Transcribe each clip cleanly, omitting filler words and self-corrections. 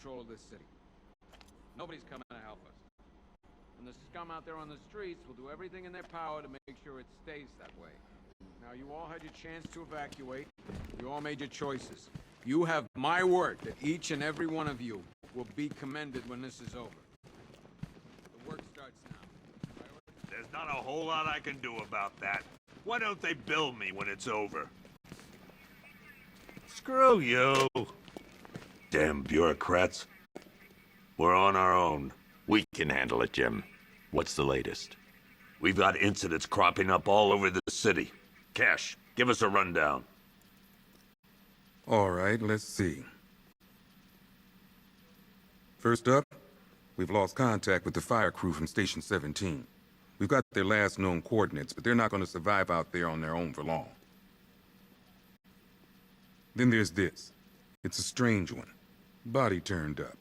control of this city. Nobody's coming to help us. And the scum out there on the streets will do everything in their power to make sure it stays that way. Now, you all had your chance to evacuate. You all made your choices. You have my word that each and every one of you will be commended when this is over. The work starts now. There's not a whole lot I can do about that. Why don't they bill me when it's over? Screw you. Damn bureaucrats. We're on our own. We can handle it, Jim. What's the latest? We've got incidents cropping up all over the city. Cash, give us a rundown. All right, let's see. First up, we've lost contact with the fire crew from Station 17. We've got their last known coordinates, but they're not going to survive out there on their own for long. Then there's this. It's a strange one. Body turned up.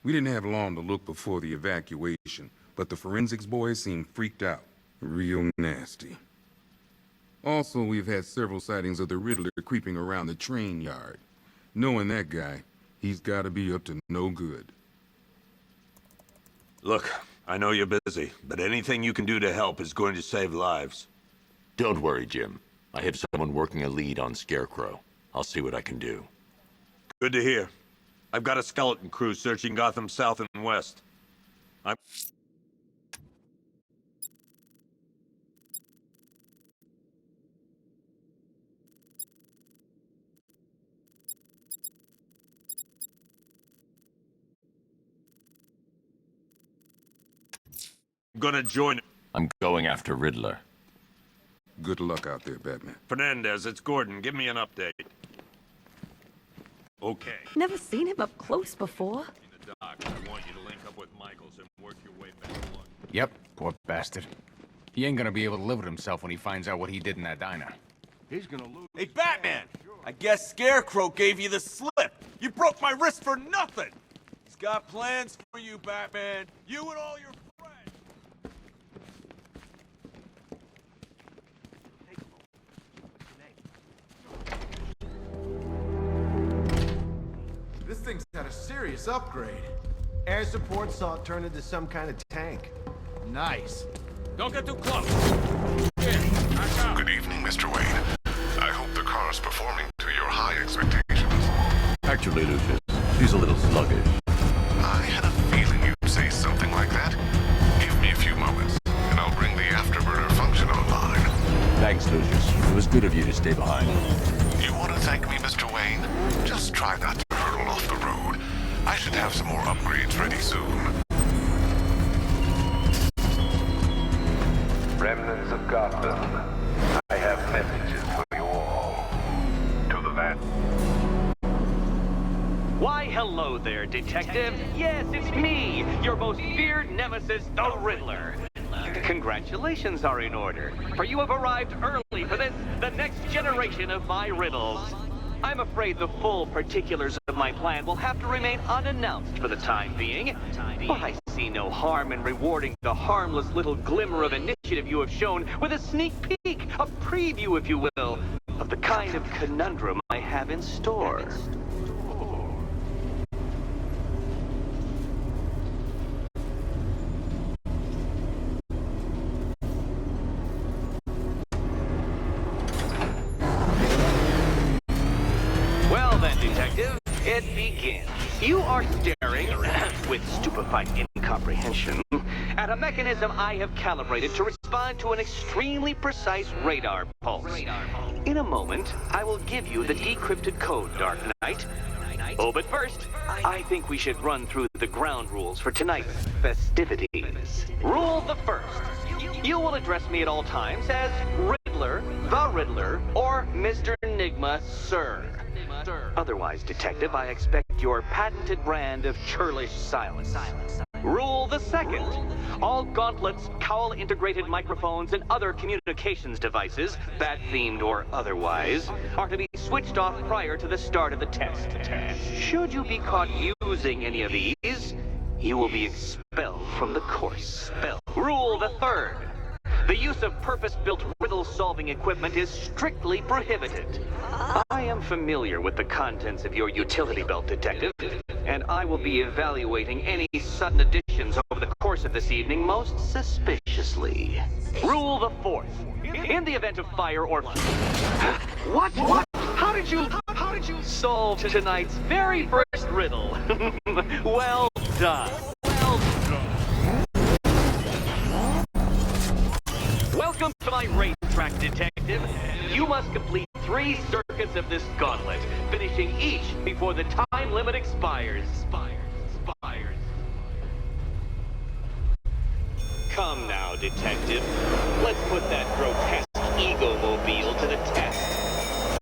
We didn't have long to look before the evacuation, but the forensics boys seemed freaked out. Real nasty. Also, we've had several sightings of the Riddler creeping around the train yard. Knowing that guy, he's got to be up to no good. Look, I know you're busy, but anything you can do to help is going to save lives. Don't worry, Jim. I have someone working a lead on Scarecrow. I'll see what I can do. Good to hear. I've got a skeleton crew searching Gotham South and West. I'm gonna join. I'm going after Riddler. Good luck out there, Batman. Fernandez, it's Gordon. Give me an update. Okay. Never seen him up close before. In the dock, I want you to link up with Michaels and work your way back along. Yep, poor bastard. He ain't gonna be able to live with himself when he finds out what he did in that diner. He's gonna lose. Hey, Batman! I guess Scarecrow gave you the slip. You broke my wrist for nothing. He's got plans for you, Batman. You and all your friends. This thing's had a serious upgrade. Air support saw it turn into some kind of tank. Nice. Don't get too close. Good evening, Mr. Wayne. I hope the car is performing to your high expectations. Actually, Lucius, she's a little sluggish. I had a feeling you'd say something like that. Give me a few moments, and I'll bring the afterburner function online. Thanks, Lucius. It was good of you to stay behind. You want to thank me, Mr. Wayne? Just try not to hurtle off the road. I should have some more upgrades ready soon. Remnants of Gotham, I have messages for you all. To the van. Why, hello there, detective. Yes, it's me, your most feared nemesis, the Riddler. Congratulations are in order, for you have arrived early for this, the next generation of my riddles. I'm afraid the full particulars of my plan will have to remain unannounced for the time being, but I see no harm in rewarding the harmless little glimmer of initiative you have shown with a sneak peek, a preview, if you will, of the kind of conundrum I have in store. Detective, it begins. You are staring, with stupefied incomprehension, at a mechanism I have calibrated to respond to an extremely precise radar pulse. In a moment, I will give you the decrypted code, Dark Knight. Oh, but first, I think we should run through the ground rules for tonight's festivities. Rule the first. You will address me at all times as Riddler, the Riddler, or Mr. Enigma, sir. Otherwise, detective, I expect your patented brand of churlish silence. Rule the second. All gauntlets, cowl-integrated microphones, and other communications devices, bat-themed or otherwise, are to be switched off prior to the start of the test. Should you be caught using any of these, you will be expelled from the course. Rule the third. The use of purpose-built riddle-solving equipment is strictly prohibited. I am familiar with the contents of your utility belt, Detective, and I will be evaluating any sudden additions over the course of this evening most suspiciously. Rule the fourth. In the event of fire or... What? How did you solve tonight's very first riddle? Well done. Welcome to my racetrack, Detective. You must complete 3 circuits of this gauntlet, finishing each before the time limit expires. Come now, Detective. Let's put that grotesque ego-mobile to the test.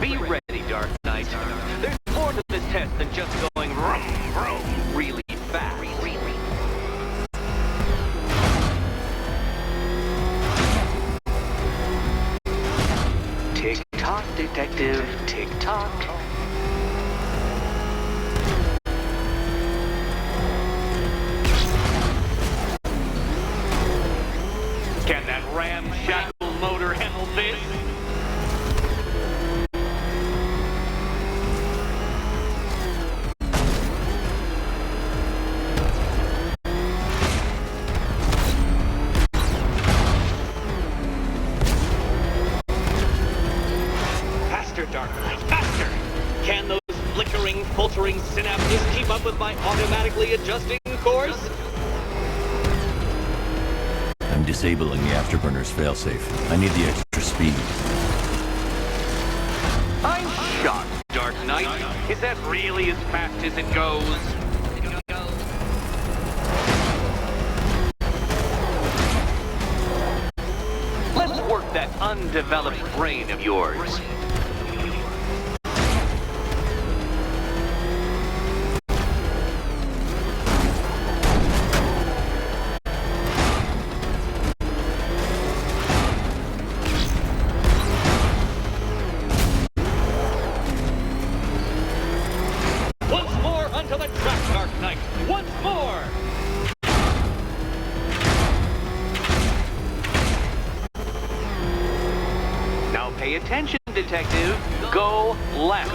Be ready, Dark Knight. There's more to this test than just going vroom, vroom really fast. Tick-tock, Detective, tick-tock. Can that ramshackle motor handle this? Faster, Dark Knight, faster! Can those flickering, faltering synapses keep up with my automatically adjusting course? I'm disabling the afterburner's failsafe. I need the extra speed. I'm shocked, Dark Knight. Is that really as fast as it goes? Let's work that undeveloped brain of yours. Pay attention, Detective. Go left.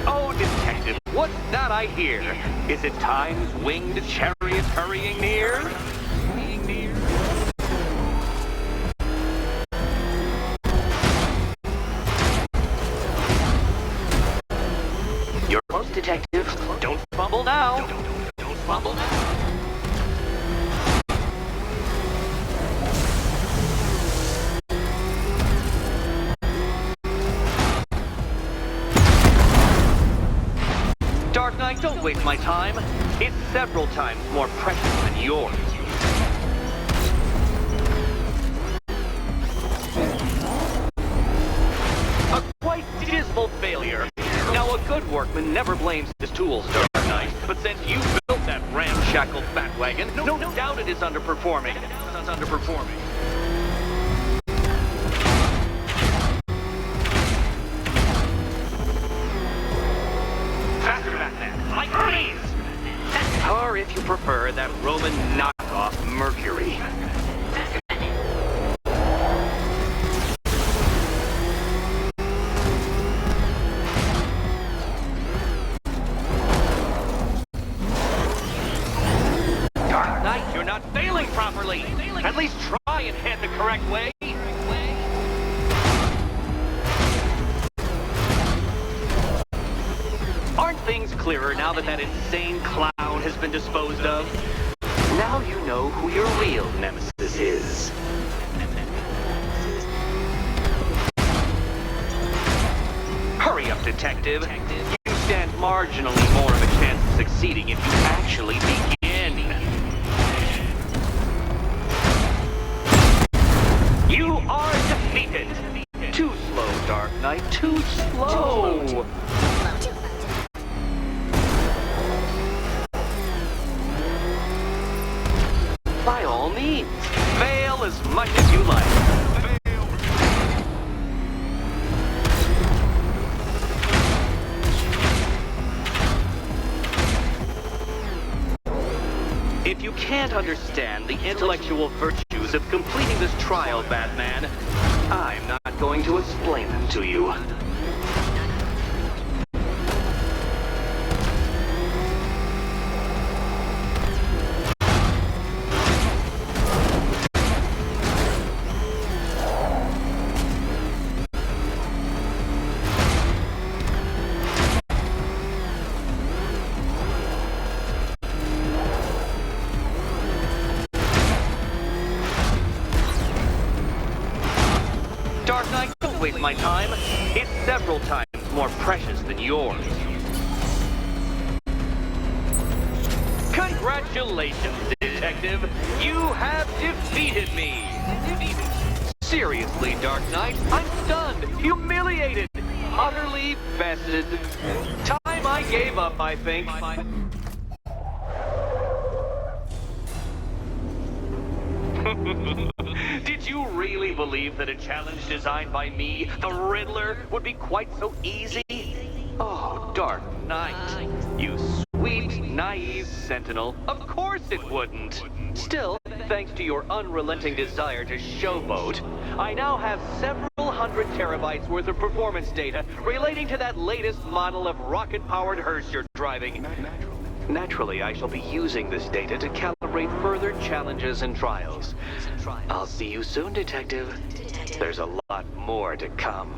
Oh, Detective, what's that I hear? Is it Time's winged chariot hurrying near? You're close, Detective. Don't fumble now. Don't fumble now. Dark Knight, don't waste my time. It's several times more precious than yours. A quite dismal failure. Now, a good workman never blames his tools, Dark Knight. But since you built that ramshackle Batwagon, no doubt it is underperforming. It's underperforming. Or if you prefer, that Roman knockoff Mercury. Dark Knight, you're not failing properly. At least try and head the correct way. Aren't things clearer now that that insane clown has been disposed of? Now you know who your real nemesis is. Hurry up, Detective. You stand marginally more of a chance of succeeding if you actually begin. You are defeated. Too slow, Dark Knight. Too slow. By all means, fail as much as you like. can't understand the intellectual virtues of completing this trial, Batman, I'm not going to explain them to you. Dark Knight, don't waste my time. It's several times more precious than yours. Congratulations, Detective. You have defeated me. Seriously, Dark Knight, I'm stunned, humiliated, utterly bested. Time I gave up, I think. Did you really believe that a challenge designed by me, the Riddler, would be quite so easy? Oh, Dark Knight, you sweet, naive sentinel. Of course it wouldn't. Still, thanks to your unrelenting desire to showboat, I now have several hundred terabytes worth of performance data relating to that latest model of rocket-powered hearse you're driving. Naturally, I shall be using this data to calibrate further challenges and trials. I'll see you soon, Detective. There's a lot more to come.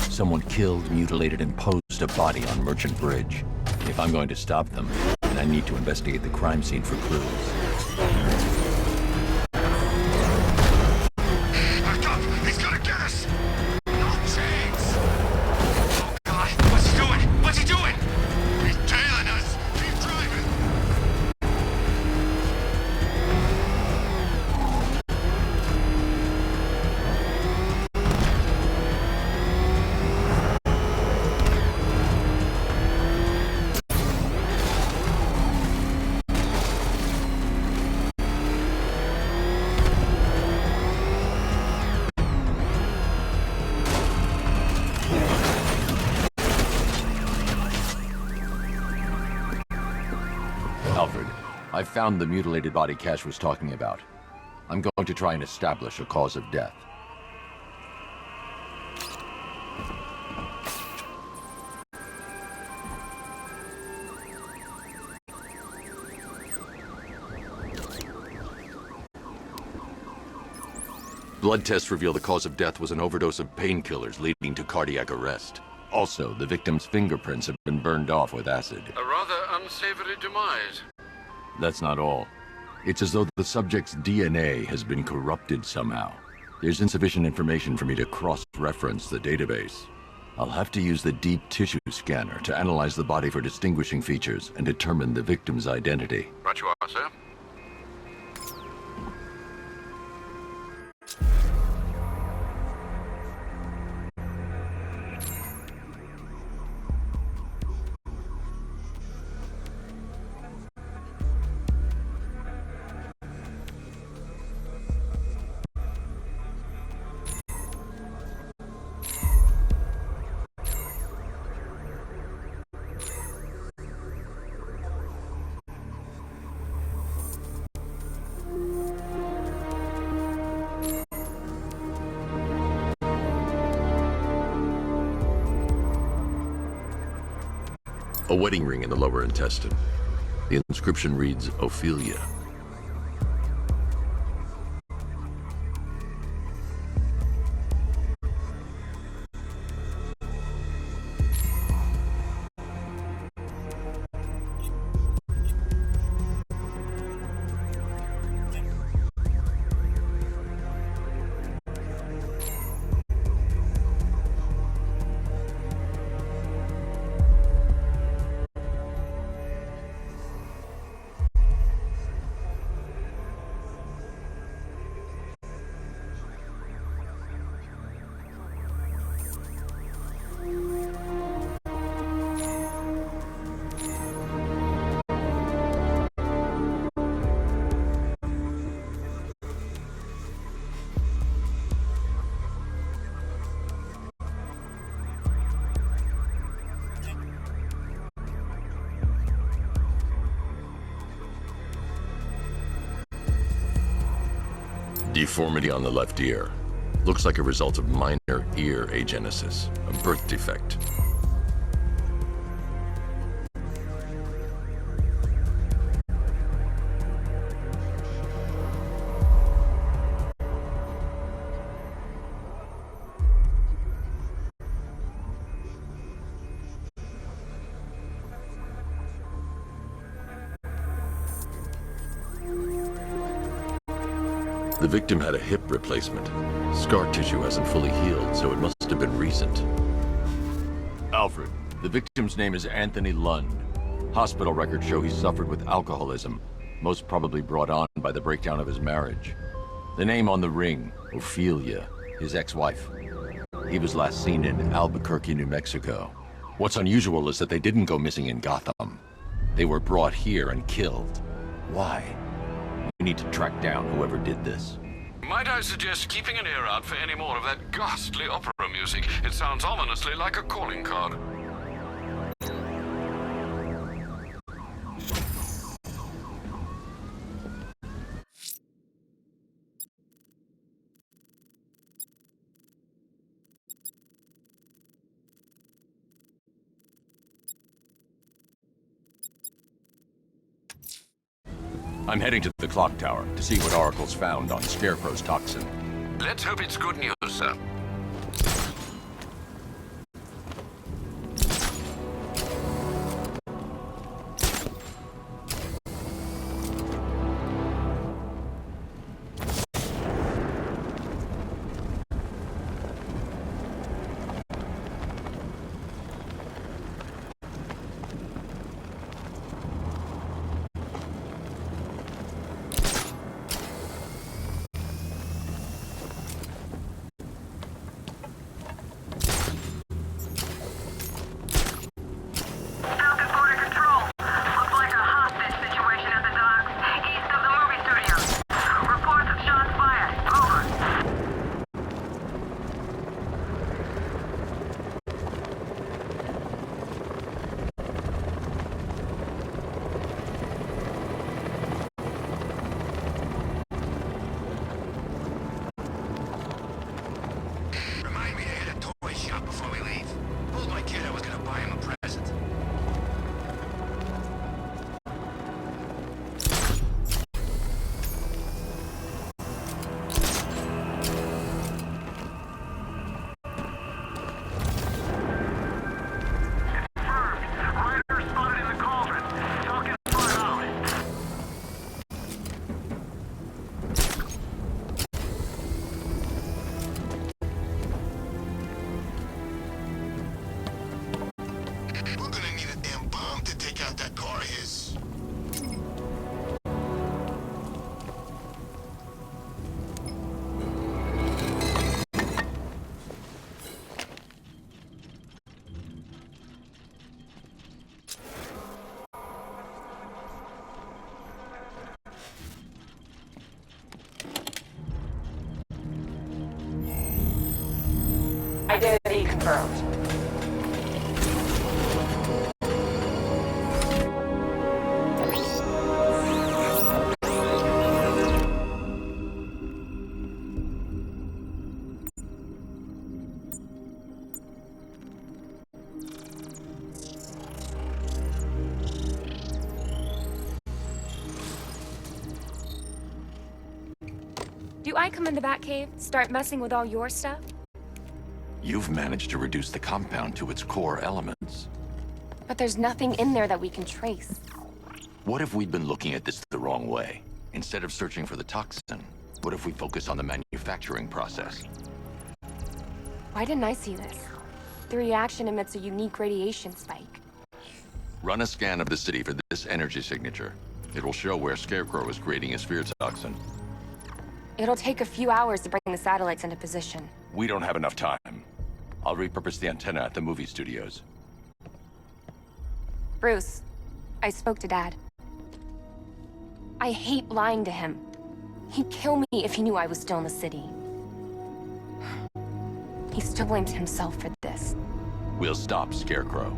Someone killed, mutilated, and posed a body on Merchant Bridge. If I'm going to stop them, then I need to investigate the crime scene for clues. Back up! He's gonna get us! No chance! Oh God, what's he doing? What's he doing? He's tailing us! Keep driving! Alfred, I found the mutilated body Cash was talking about. I'm going to try and establish a cause of death. Blood tests reveal the cause of death was an overdose of painkillers leading to cardiac arrest. Also, the victim's fingerprints have been burned off with acid. A rather unsavory demise. That's not all. It's as though the subject's DNA has been corrupted somehow. There's insufficient information for me to cross-reference the database. I'll have to use the deep tissue scanner to analyze the body for distinguishing features and determine the victim's identity. Right you are, sir. A wedding ring in the lower intestine. The inscription reads, Ophelia. Deformity on the left ear. Looks like a result of minor ear agenesis, a birth defect. The victim had a hip replacement. Scar tissue hasn't fully healed, so it must have been recent. Alfred, the victim's name is Anthony Lund. Hospital records show he suffered with alcoholism, most probably brought on by the breakdown of his marriage. The name on the ring, Ophelia, his ex-wife. He was last seen in Albuquerque, New Mexico. What's unusual is that they didn't go missing in Gotham. They were brought here and killed. Why? We need to track down whoever did this. Might I suggest keeping an ear out for any more of that ghastly opera music? It sounds ominously like a calling card. I'm heading to the clock tower to see what Oracle's found on Scarecrow's toxin. Let's hope it's good news, sir. Identity confirmed. Do I come in the Batcave, start messing with all your stuff? You've managed to reduce the compound to its core elements. But there's nothing in there that we can trace. What if we'd been looking at this the wrong way? Instead of searching for the toxin, what if we focus on the manufacturing process? Why didn't I see this? The reaction emits a unique radiation spike. Run a scan of the city for this energy signature. It will show where Scarecrow is creating a sphere toxin. It'll take a few hours to bring the satellites into position. We don't have enough time. I'll repurpose the antenna at the movie studios. Bruce, I spoke to Dad. I hate lying to him. He'd kill me if he knew I was still in the city. He still blames himself for this. We'll stop Scarecrow.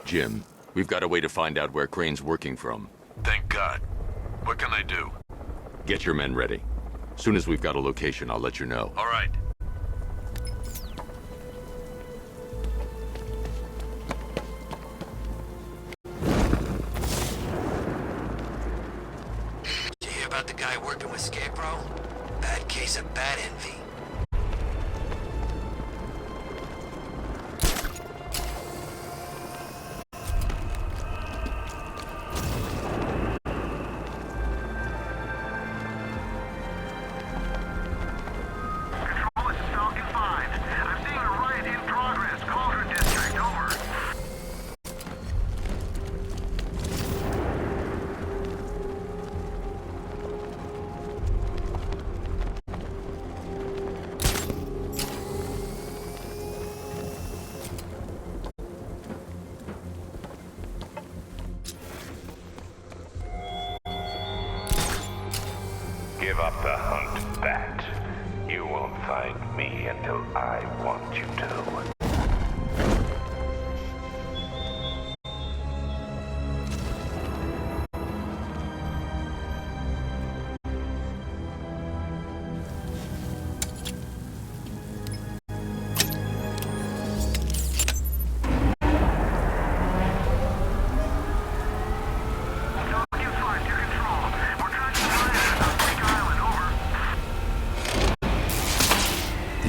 Jim, we've got a way to find out where Crane's working from. Thank God. What can I do? Get your men ready. Soon as we've got a location, I'll let you know. All right. Did you hear about the guy working with Scarecrow? Bad case of bat envy. Give up the hunt, Bat. You won't find me until I want you to.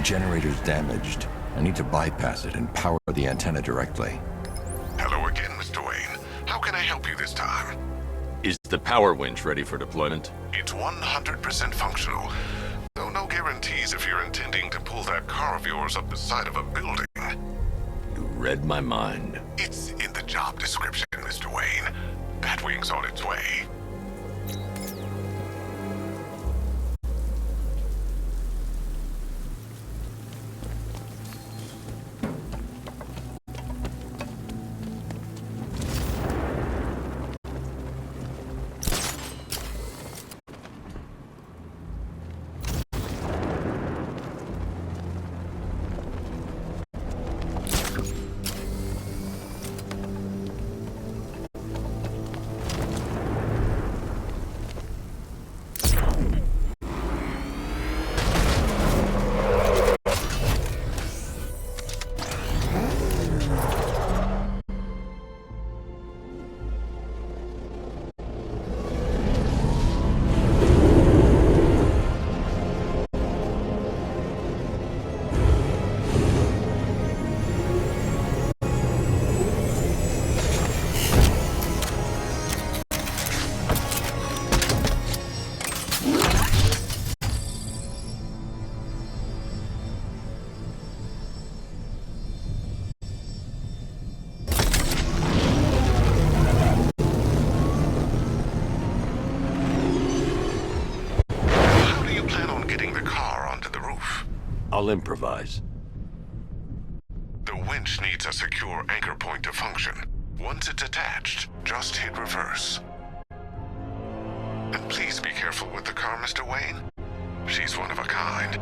Generator's damaged. I need to bypass it and power the antenna directly. Hello again, Mr. Wayne. How can I help you this time? Is the power winch ready for deployment? It's 100% functional. Though no guarantees if you're intending to pull that car of yours up the side of a building. You read my mind. It's in the job description, Mr. Wayne. Batwing's on its way. I'll improvise. The winch needs a secure anchor point to function. Once it's attached, just hit reverse. And please be careful with the car, Mr. Wayne. She's one of a kind.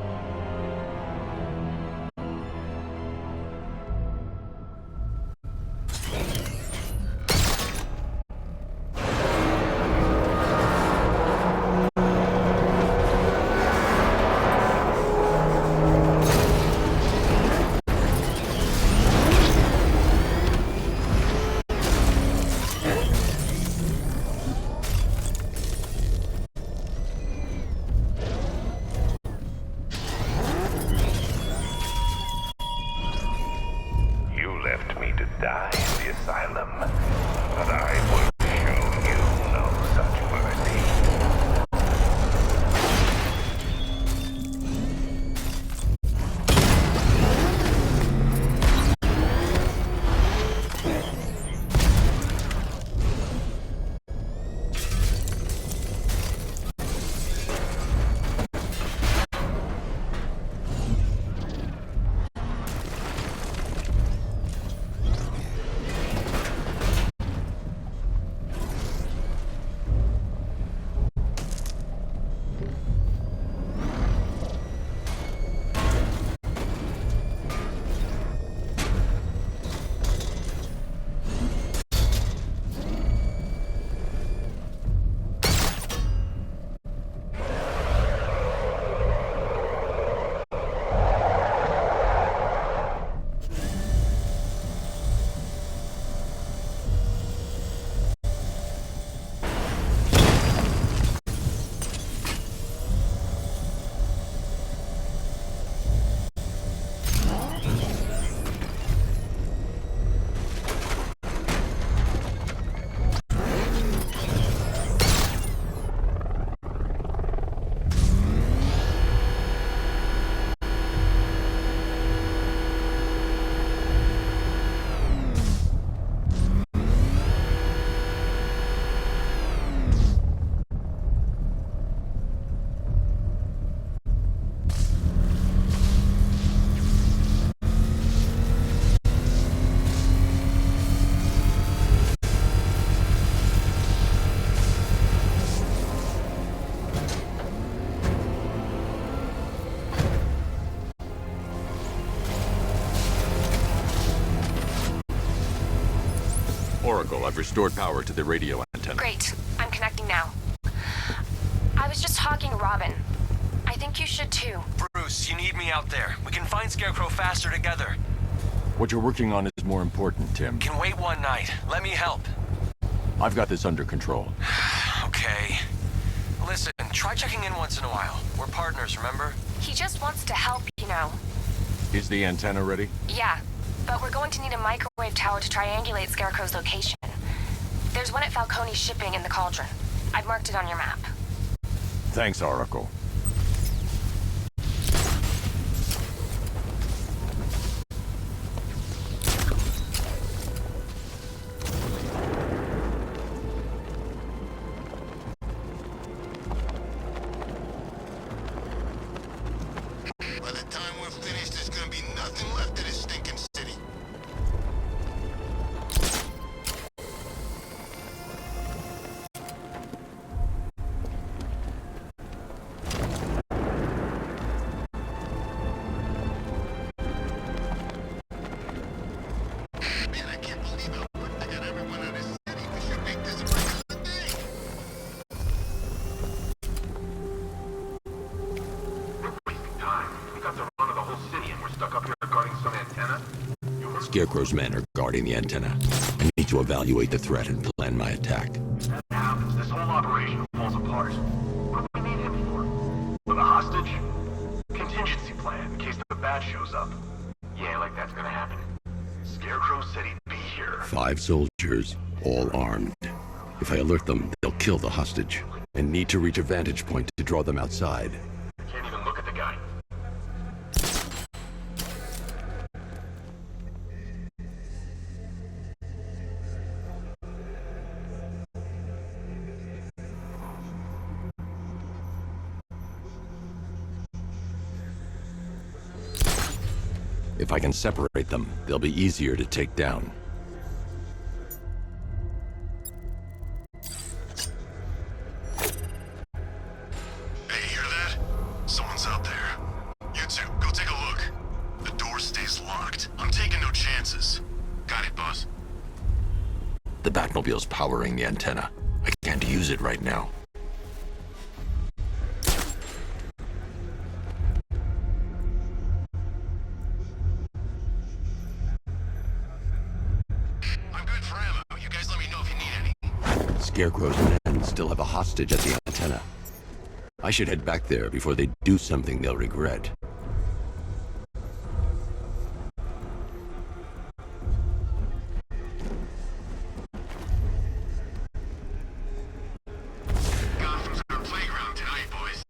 Oracle, I've restored power to the radio antenna. Great. I'm connecting now. I was just talking to Robin. I think you should too. Bruce, you need me out there. We can find Scarecrow faster together. What you're working on is more important, Tim. Can wait one night. Let me help. I've got this under control. Okay. Listen, try checking in once in a while. We're partners, remember? He just wants to help, you know. Is the antenna ready? Yeah, but we're going to need a microwave tower to triangulate Scarecrow's location. There's one at Falcone's shipping in the Cauldron. I've marked it on your map. Thanks, Oracle. By the time we're finished, there's gonna be nothing left of this stinking city. Man, I can't believe how quick they got everyone out of this city. We should make this a regular thing. Scarecrow's men are guarding the antenna. I need to evaluate the threat and plan my attack. That happens, this whole operation falls apart. What do we need him for? For the hostage? Contingency plan in case the bat shows up. Yeah, like that's gonna happen. Scarecrow said he'd be here. 5 soldiers, all armed. If I alert them, they'll kill the hostage. And need to reach a vantage point to draw them outside. Can't even look at the guy. If I can separate them, they'll be easier to take down. Hey, hear that? Someone's out there. You two, go take a look. The door stays locked. I'm taking no chances. Got it, boss. The Batmobile's powering the antenna. I can't use it right now. I'm good for ammo. You guys let me know if you need any. Scarecrow's men still have a hostage at the antenna. I should head back there before they do something they'll regret. Gotham's our playground tonight, boys.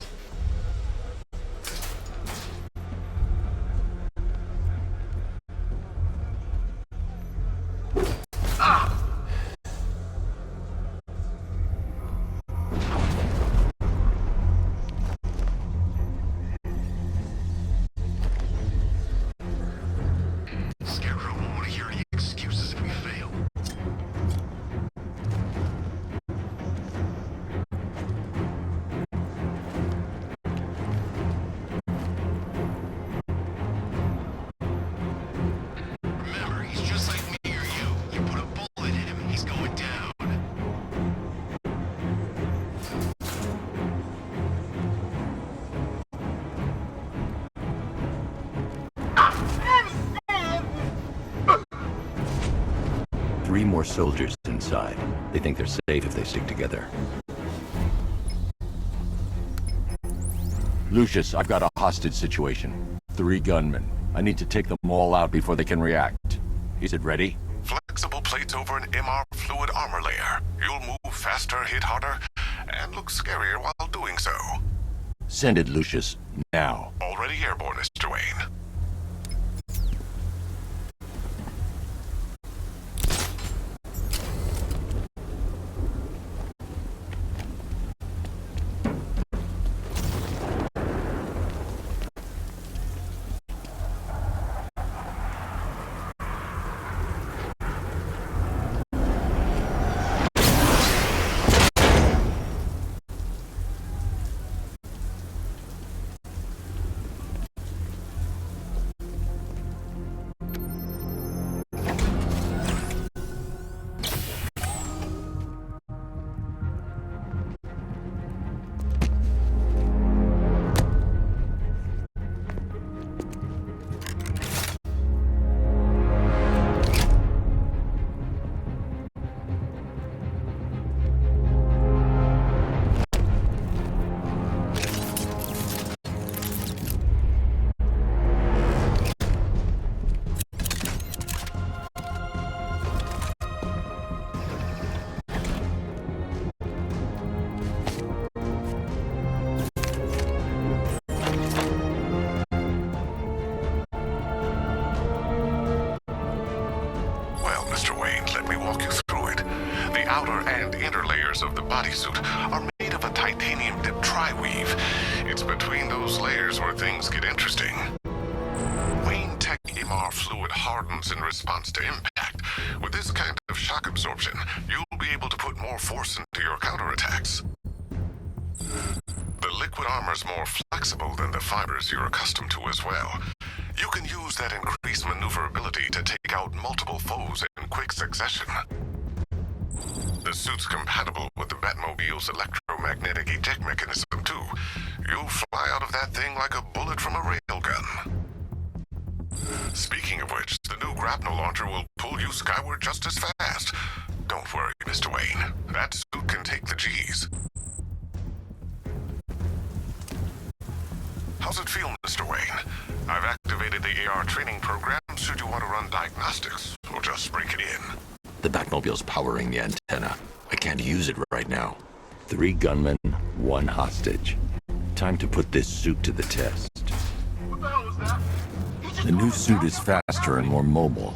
Scarecrow won't want to hear any excuses if we fail. Remember, he's just like me or you. You put a bullet in him, he's going down. Three more soldiers inside. They think they're safe if they stick together. Lucius, I've got a hostage situation. 3 gunmen. I need to take them all out before they can react. Is it ready? Flexible plates over an MR fluid armor layer. You'll move faster, hit harder, and look scarier while doing so. Send it, Lucius. Now. Already airborne, Mr. Wayne. and inner layers of the bodysuit are made of a titanium-dipped tri-weave. It's between those layers where things get interesting. Wayne Tech EMR fluid hardens in response to impact. With this kind of shock absorption, you'll be able to put more force into your counterattacks. The liquid armor's more flexible than the fibers you're accustomed to as well. You can use that increased maneuverability to take out multiple foes in quick succession. The suit's compatible with the Batmobile's electromagnetic eject mechanism, too. You'll fly out of that thing like a bullet from a railgun. Speaking of which, the new grapnel launcher will pull you skyward just as fast. Don't worry, Mr. Wayne. That suit can take the G's. How's it feel, Mr. Wayne? I've activated the AR training program should you want to run diagnostics, or just break it in. The Batmobile's powering the antenna. I can't use it right now. 3 gunmen, 1 hostage. Time to put this suit to the test. What the hell was that? The new suit is faster and more mobile.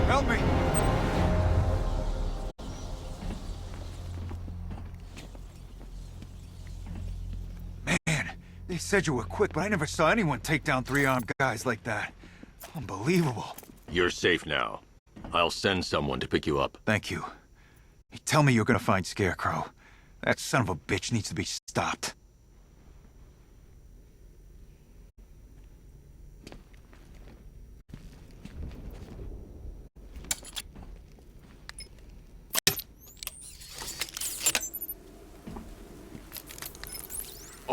Help me! Man, they said you were quick, but I never saw anyone take down 3 armed guys like that. Unbelievable. You're safe now. I'll send someone to pick you up. Thank you. Hey, tell me you're gonna find Scarecrow. That son of a bitch needs to be stopped.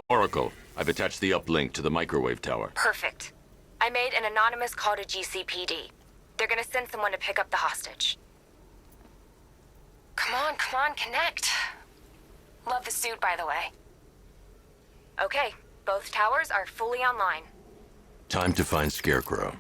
Oracle, I've attached the uplink to the microwave tower. Perfect. I made an anonymous call to GCPD. They're gonna send someone to pick up the hostage. Come on, connect. Love the suit, by the way. Okay, both towers are fully online. Time to find Scarecrow.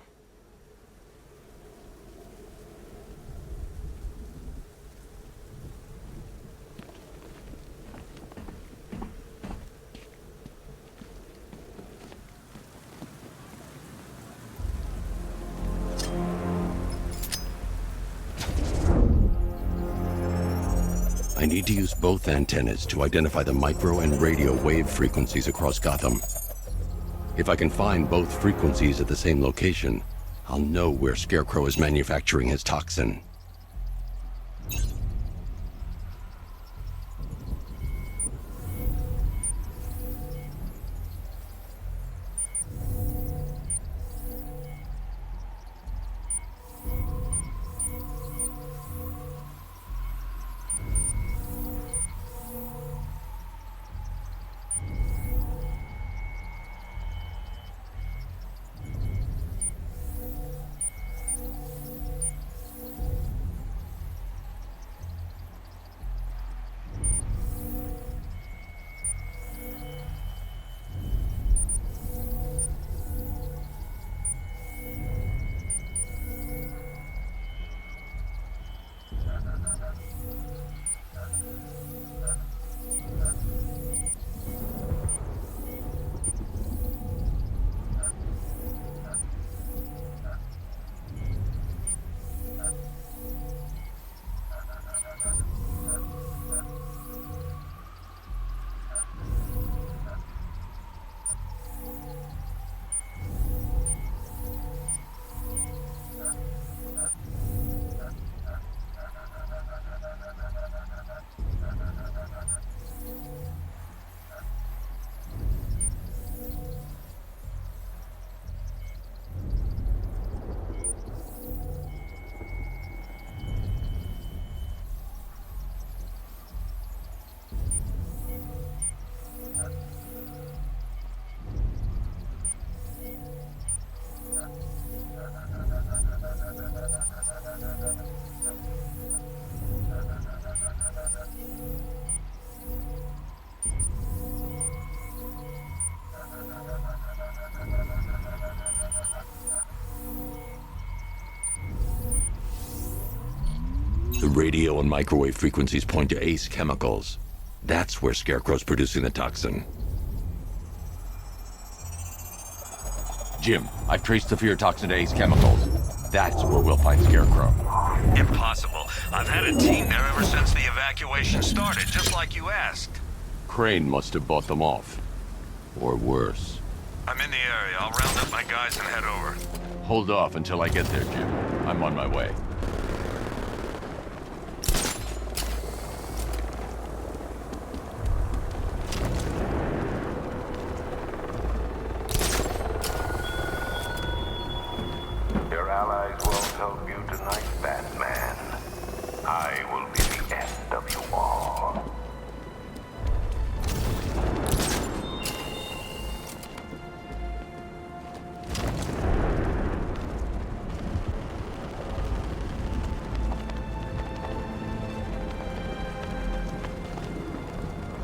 I need to use both antennas to identify the micro and radio wave frequencies across Gotham. If I can find both frequencies at the same location, I'll know where Scarecrow is manufacturing his toxin. The radio and microwave frequencies point to Ace Chemicals. That's where Scarecrow's producing the toxin. Jim, I've traced the fear toxin to Ace Chemicals. That's where we'll find Scarecrow. Impossible. I've had a team there ever since the evacuation started, just like you asked. Crane must have bought them off. Or worse. I'm in the area. I'll round up my guys and head over. Hold off until I get there, Jim. I'm on my way. Your allies won't help you tonight, Batman. I will be the end of you all.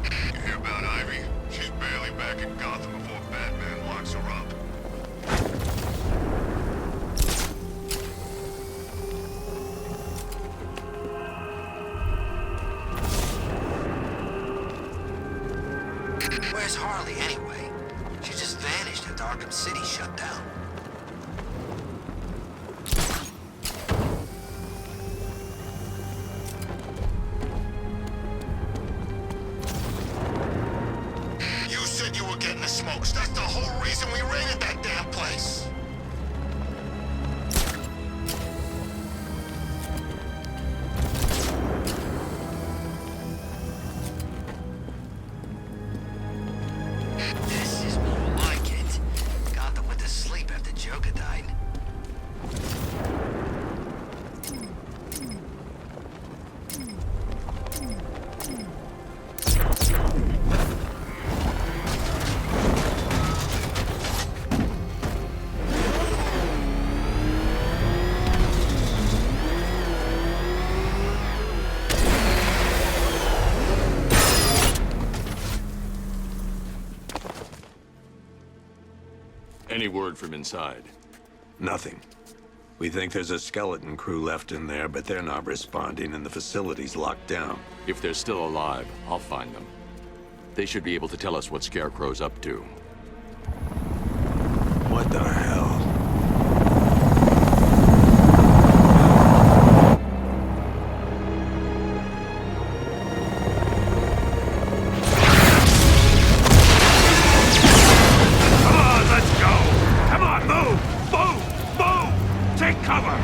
You hear about Ivy? She's barely back in Gotham before Batman locks her up. Where's Harley, anyway? She just vanished after Arkham City shut down. You said you were getting the smokes. That's the whole reason we raided that damn place. This is more like it. Gotham went to sleep after Joker died. Any word from inside? Nothing. We think there's a skeleton crew left in there, but they're not responding and the facility's locked down. If they're still alive, I'll find them. They should be able to tell us what Scarecrow's up to. What the hell? Come on, let's go! Come on, move! Move! Move! Take cover!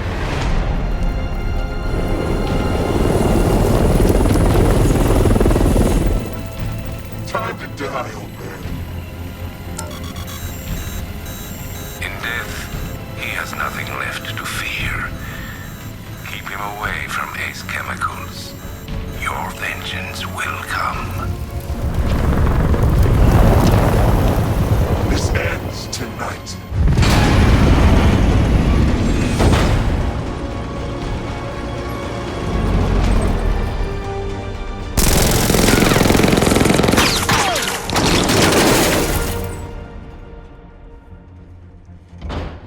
Time to die, old man. In death, he has nothing left to fear. Keep him away from Ace Chemicals. Your vengeance will come. This ends tonight.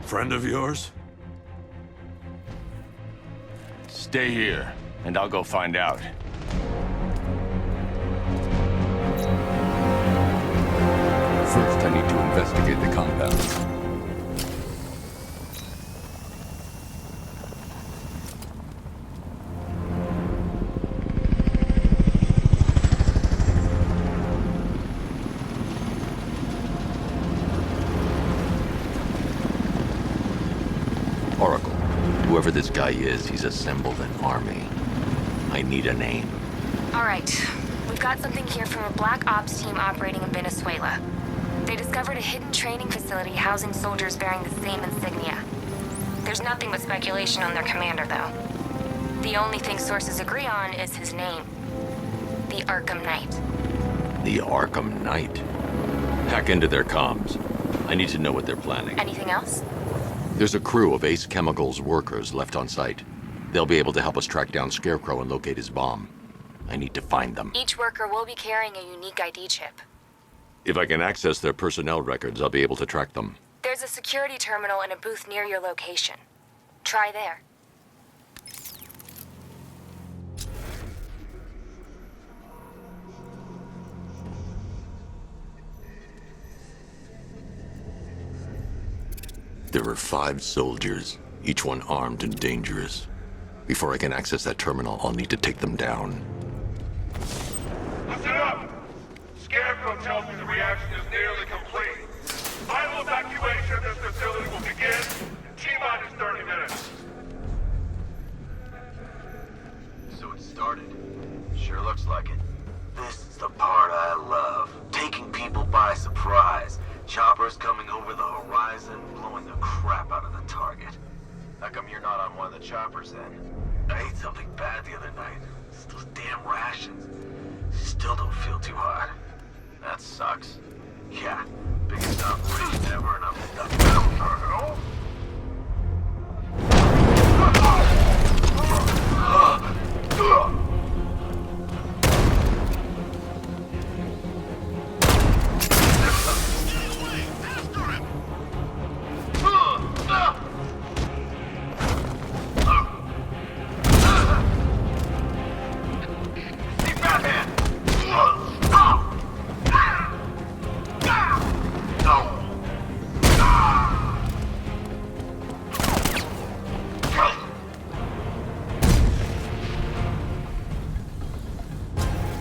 Friend of yours? Stay here, and I'll go find out. First, I need to investigate the compound. Oracle, whoever this guy is, he's assembled an army. I need a name. All right. We've got something here from a Black Ops team operating in Venezuela. They discovered a hidden training facility housing soldiers bearing the same insignia. There's nothing but speculation on their commander, though. The only thing sources agree on is his name. The Arkham Knight. The Arkham Knight? Hack into their comms. I need to know what they're planning. Anything else? There's a crew of Ace Chemicals workers left on site. They'll be able to help us track down Scarecrow and locate his bomb. I need to find them. Each worker will be carrying a unique ID chip. If I can access their personnel records, I'll be able to track them. There's a security terminal in a booth near your location. Try there. There are 5 soldiers, each one armed and dangerous. Before I can access that terminal, I'll need to take them down. Listen up! Scarecrow tells me the reaction is nearly complete. Final evacuation of this facility will begin in T-minus 30 minutes. So it started. Sure looks like it. This is the part I love. Taking people by surprise. Choppers coming over the horizon, blowing the crap out of the target. How come you're not on one of the choppers then? I ate something bad the other night. It's those damn rations. Still don't feel too hot. That sucks. Yeah, biggest operation ever, and I'm stuck down.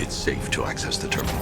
It's safe to access the terminal.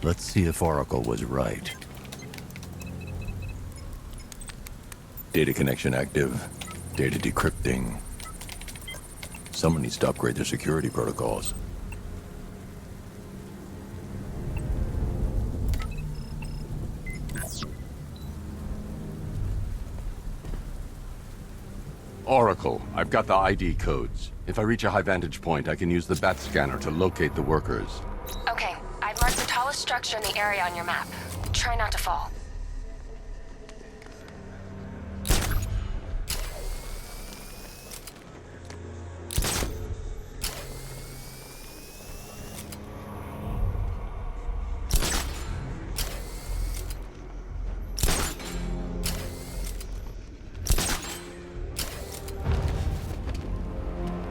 Let's see if Oracle was right. Data connection active. Data decrypting. Someone needs to upgrade their security protocols. Oracle, I've got the ID codes. If I reach a high vantage point, I can use the bat scanner to locate the workers. Okay, I've marked the tallest structure in the area on your map. Try not to fall.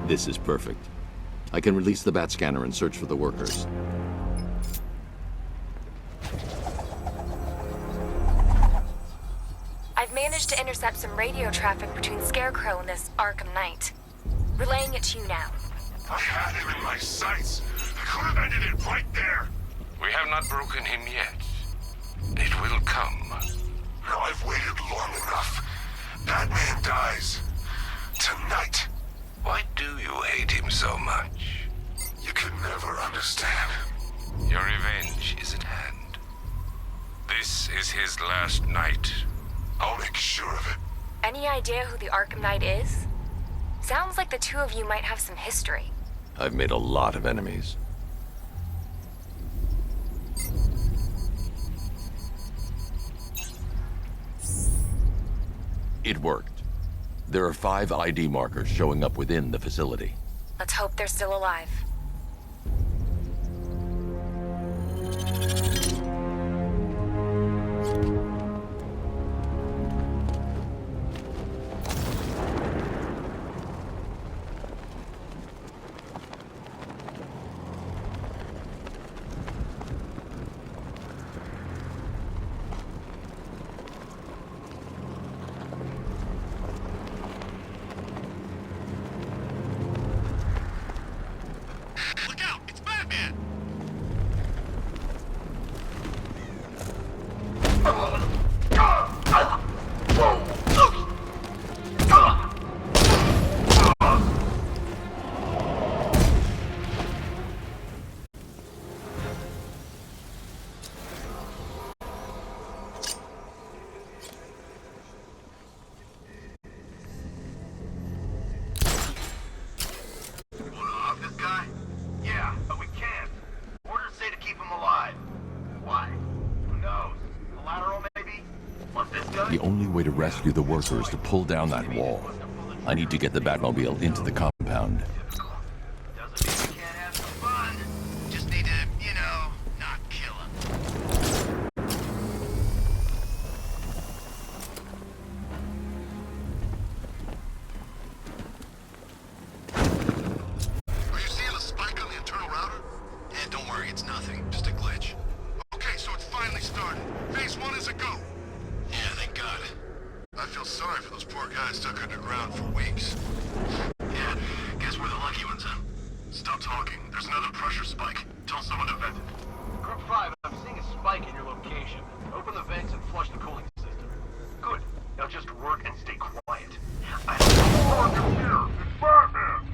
This is perfect. I can release the bat scanner and search for the workers. I've managed to intercept some radio traffic between Scarecrow and this Arkham Knight. Relaying it to you now. I had him in my sights. I could have ended it right there. We have not broken him yet. It will come. Now I've waited long enough. Batman dies. Tonight. Why do you hate him so much? You can never understand. Your revenge is at hand. This is his last night. I'll make sure of it. Any idea who the Arkham Knight is? Sounds like the two of you might have some history. I've made a lot of enemies. It worked. There are 5 ID markers showing up within the facility. Let's hope they're still alive. The only way to rescue the worker is to pull down that wall. I need to get the Batmobile into the compound. Just need to, you know, not kill him. Are you seeing a spike on the internal router? Yeah, don't worry, it's nothing. Just a glitch. Okay, so it's finally started. Phase 1 is a go. Yeah, thank God. I feel sorry for those poor guys stuck underground for weeks. Yeah, guess we're the lucky ones, huh? Stop talking. There's another pressure spike. Tell someone to vent it. Group 5, I'm seeing a spike in your location. Open the vents and flush the cooling system. Good. Now just work and stay quiet. I don't know if you're here. It's Batman!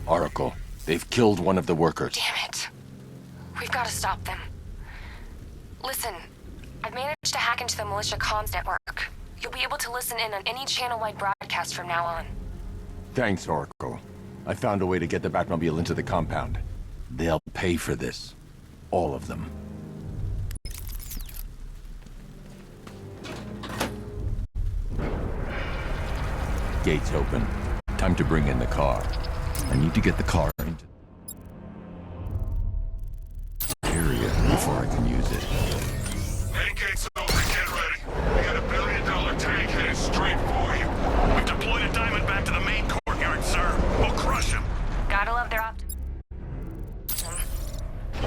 Oracle, they've killed one of the workers. Damn it. We've got to stop them. Listen, I've managed to hack into the militia comms network. You'll be able to listen in on any channel-wide broadcast from now on. Thanks, Oracle. I found a way to get the Batmobile into the compound. They'll pay for this. All of them. Gates open. Time to bring in the car. I need to get the car into the area before I can use it. Main gate's open, get ready. We got $1 billion tank headed straight for you. We've deployed a diamond back to the main courtyard, sir. We'll crush him. Gotta love their optimism.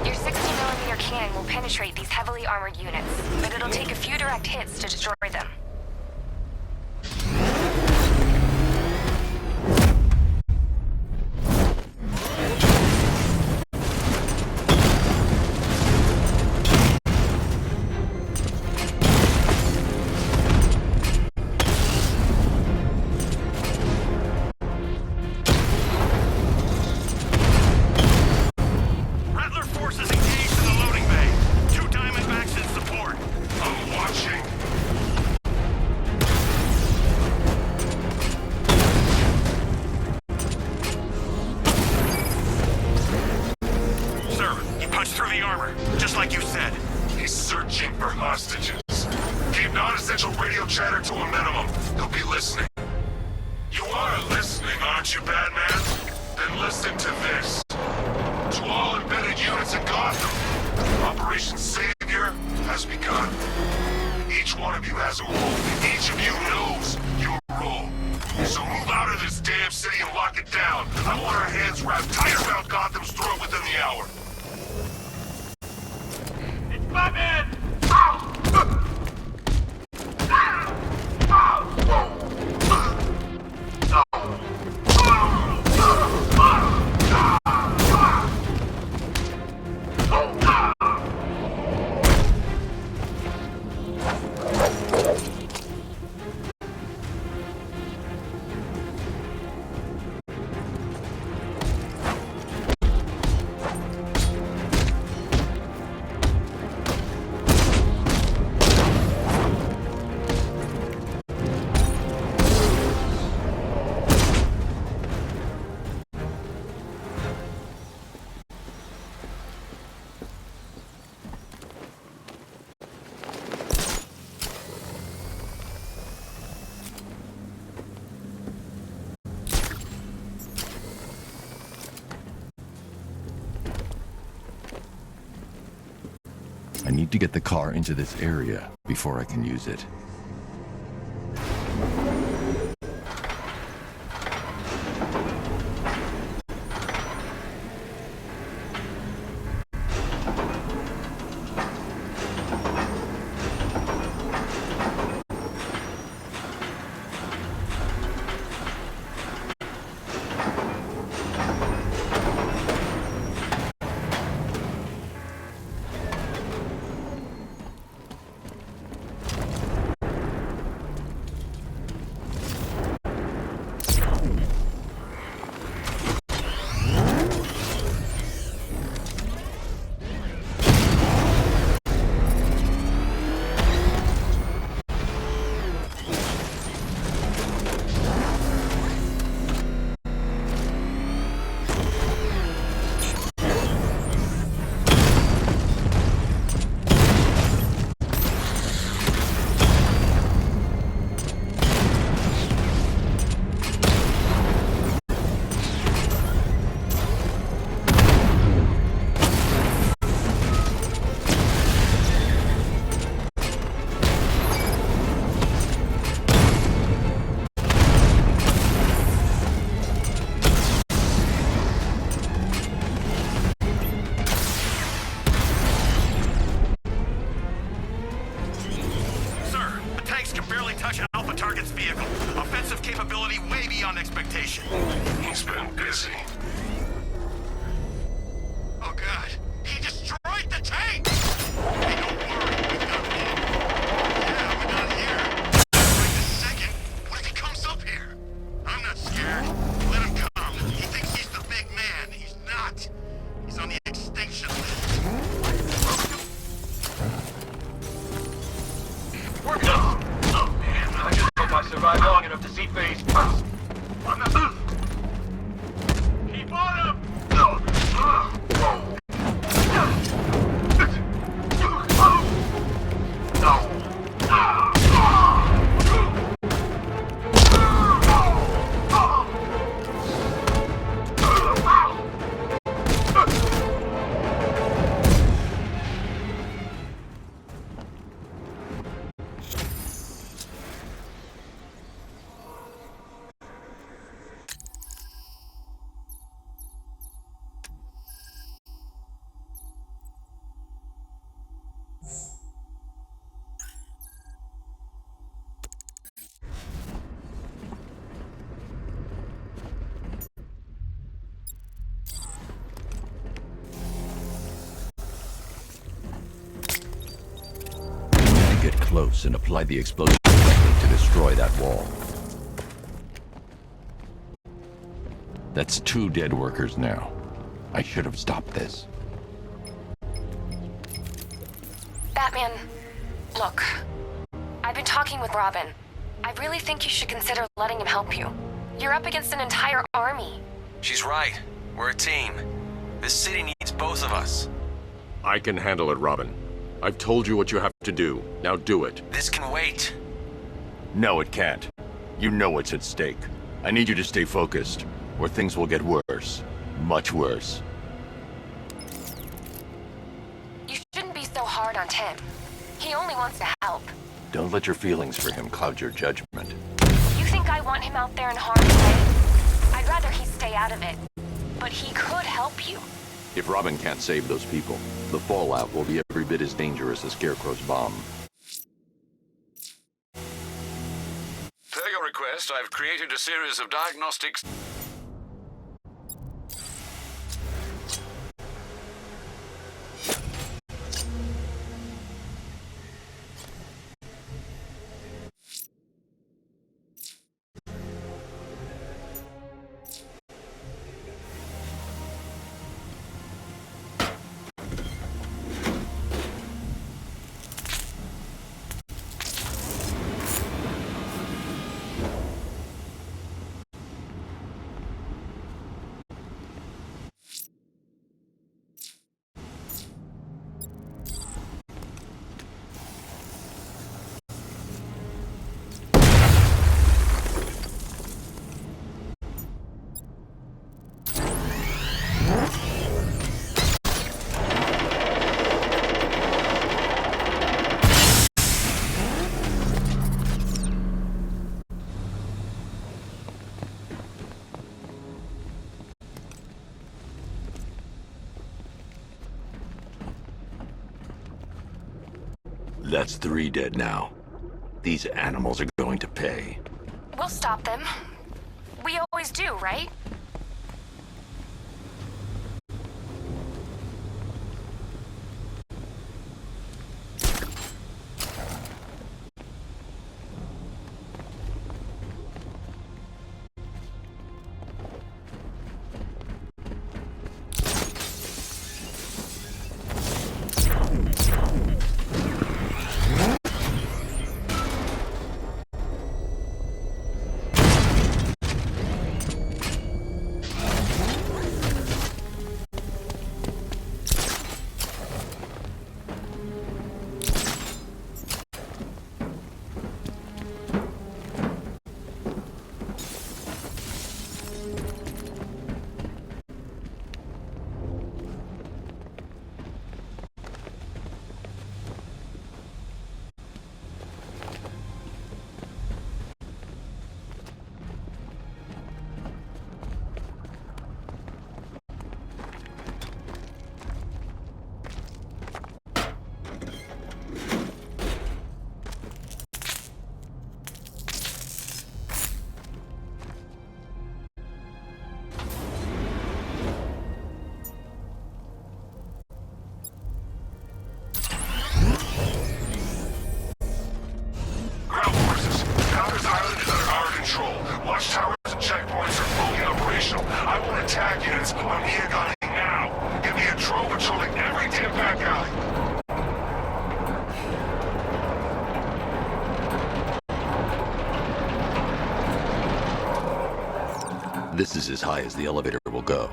Your 60mm cannon will penetrate these heavily armored units, but it'll take a few direct hits to destroy them. I need to get the car into this area before I can use it. beyond expectation. He's been busy. Oh god, he destroyed the tank! Hey, don't worry, we've got him. Yeah, we're not here. Right this second, what if he comes up here? I'm not scared. Let him come. He thinks he's the big man. He's not. He's on the extinction list. We're done! Oh man, I just hope I survive long enough to see Phase. Keep on him! Get close and apply the explosion to destroy that wall. That's 2 dead workers now. I should have stopped this. Batman, look. I've been talking with Robin. I really think you should consider letting him help you. You're up against an entire army. She's right. We're a team. This city needs both of us. I can handle it, Robin. I've told you what you have to do. Now do it. This can wait. No, it can't. You know what's at stake. I need you to stay focused, or things will get worse. Much worse. You shouldn't be so hard on Tim. He only wants to help. Don't let your feelings for him cloud your judgment. You think I want him out there in harm's way? I'd rather he stay out of it. But he could help you. If Robin can't save those people, the fallout will be every bit as dangerous as Scarecrow's bomb. Per your request, I've created a series of diagnostics. That's 3 dead now. These animals are going to pay. We'll stop them. We always do, right? This is as high as the elevator will go.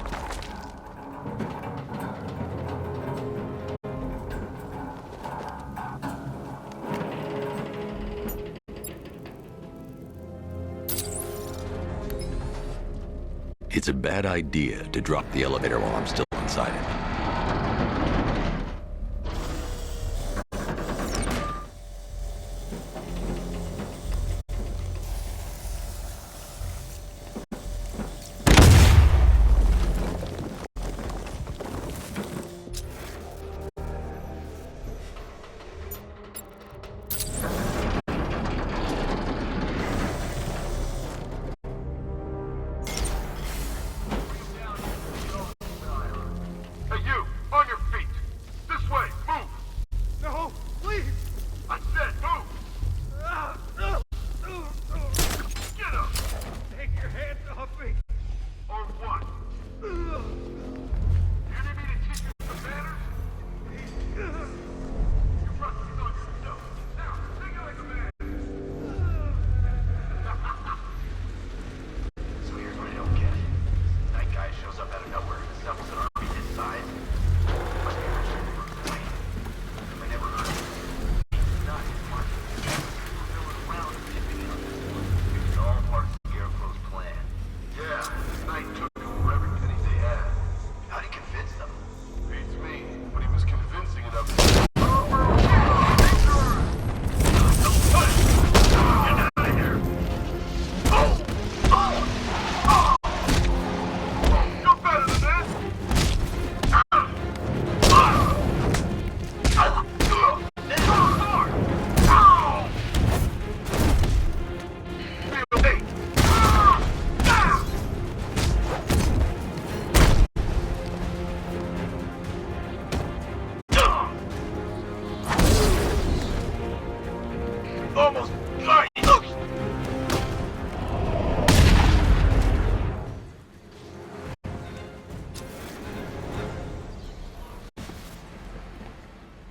It's a bad idea to drop the elevator while I'm still inside it.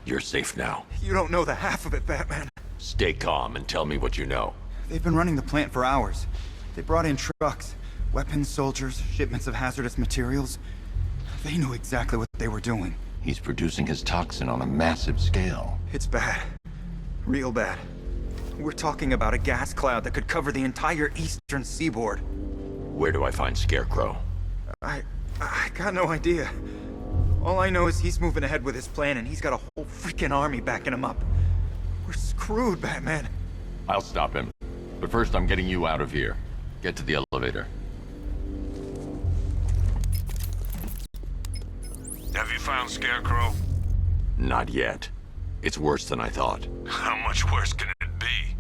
You're safe now. You don't know the half of it, Batman. Stay calm and tell me what you know. They've been running the plant for hours. They brought in trucks, weapons, soldiers, shipments of hazardous materials. They knew exactly what they were doing. He's producing his toxin on a massive scale. It's bad. Real bad. We're talking about a gas cloud that could cover the entire eastern seaboard. Where do I find Scarecrow? I got no idea. All I know is he's moving ahead with his plan, and he's got a whole freaking army backing him up. We're screwed, Batman. I'll stop him. But first, I'm getting you out of here. Get to the elevator. Have you found Scarecrow? Not yet. It's worse than I thought. How much worse can it be?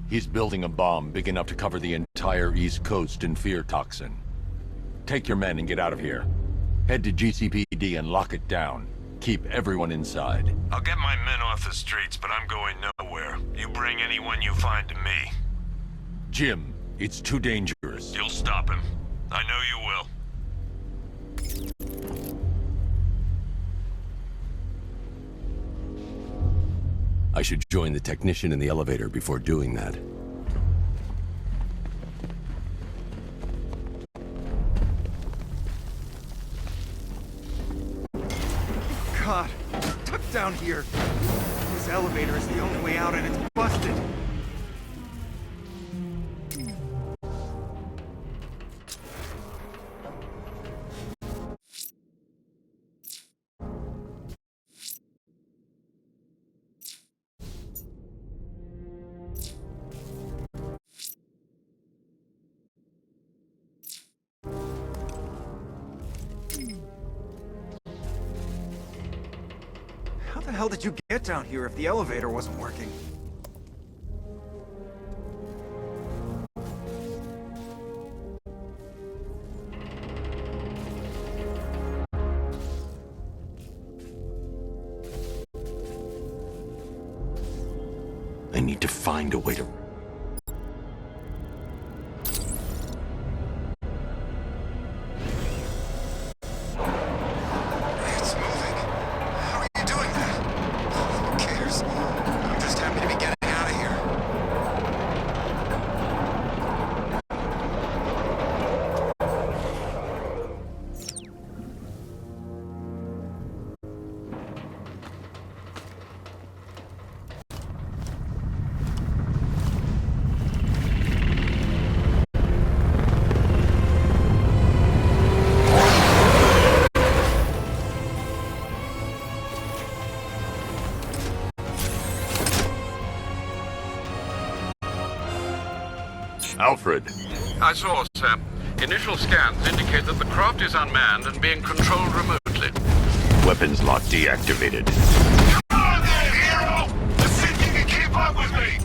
He's building a bomb big enough to cover the entire East Coast in fear toxin. Take your men and get out of here. Head to GCPD and lock it down. Keep everyone inside. I'll get my men off the streets, but I'm going nowhere. You bring anyone you find to me. Jim, it's too dangerous. You'll stop him. I know you will. I should join the technician in the elevator before doing that. God, stuck down here. This elevator is the only way out and it's busted. How the hell did you get down here if the elevator wasn't working? I need to find a way to... Alfred. I saw, sir. Initial scans indicate that the craft is unmanned and being controlled remotely. Weapons lock deactivated. Come on there, hero! Let's see if you can keep up with me!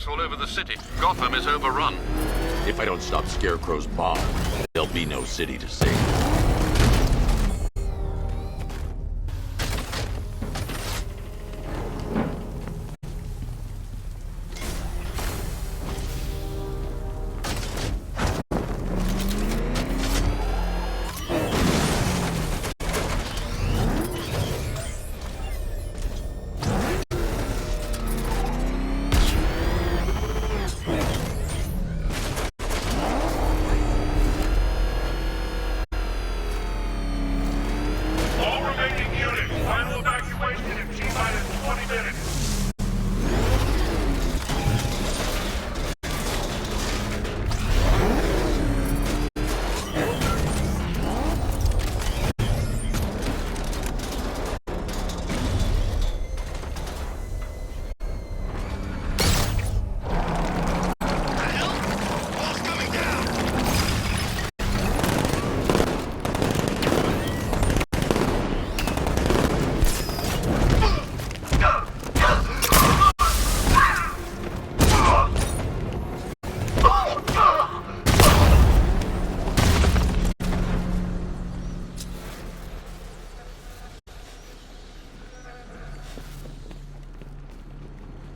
All over the city. Gotham is overrun. If I don't stop Scarecrow's bomb, there'll be no city to save.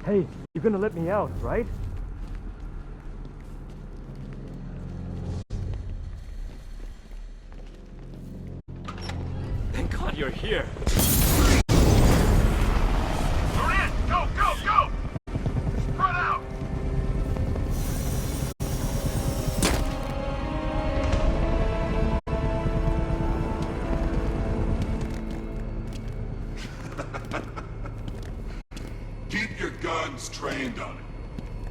Hey, you're gonna let me out, right? Thank God you're here. We're in! Go, go, go! Spread out! Keep your guns trained on him.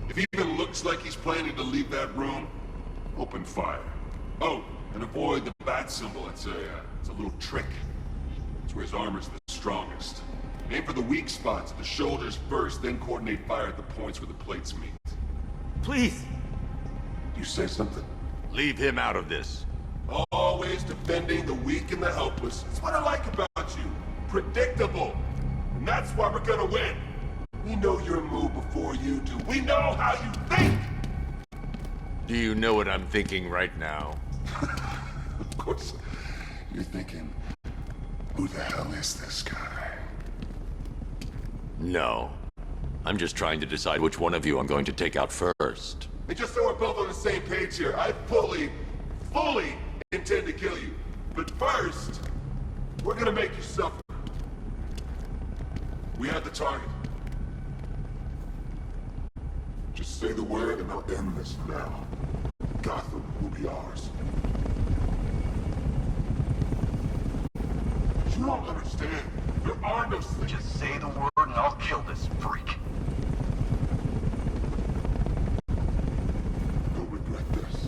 If he even looks like he's planning to leave that room, open fire. Oh, and avoid the bat symbol. It's a little trick. It's where his armor's the strongest. Aim for the weak spots, the shoulders first, then coordinate fire at the points where the plates meet. Please! You say something? Leave him out of this. Always defending the weak and the helpless. That's what I like about you. Predictable. And that's why we're gonna win. We know your move before you do. We know how you think! Do you know what I'm thinking right now? Of course. You're thinking, who the hell is this guy? No. I'm just trying to decide which one of you I'm going to take out first. And just so we're both on the same page here, I fully intend to kill you. But first, we're gonna make you suffer. We have the target. Just say the word and I'll end this now. Gotham will be ours. You don't understand. There are no things. Just say the word and I'll kill this freak. You'll regret this.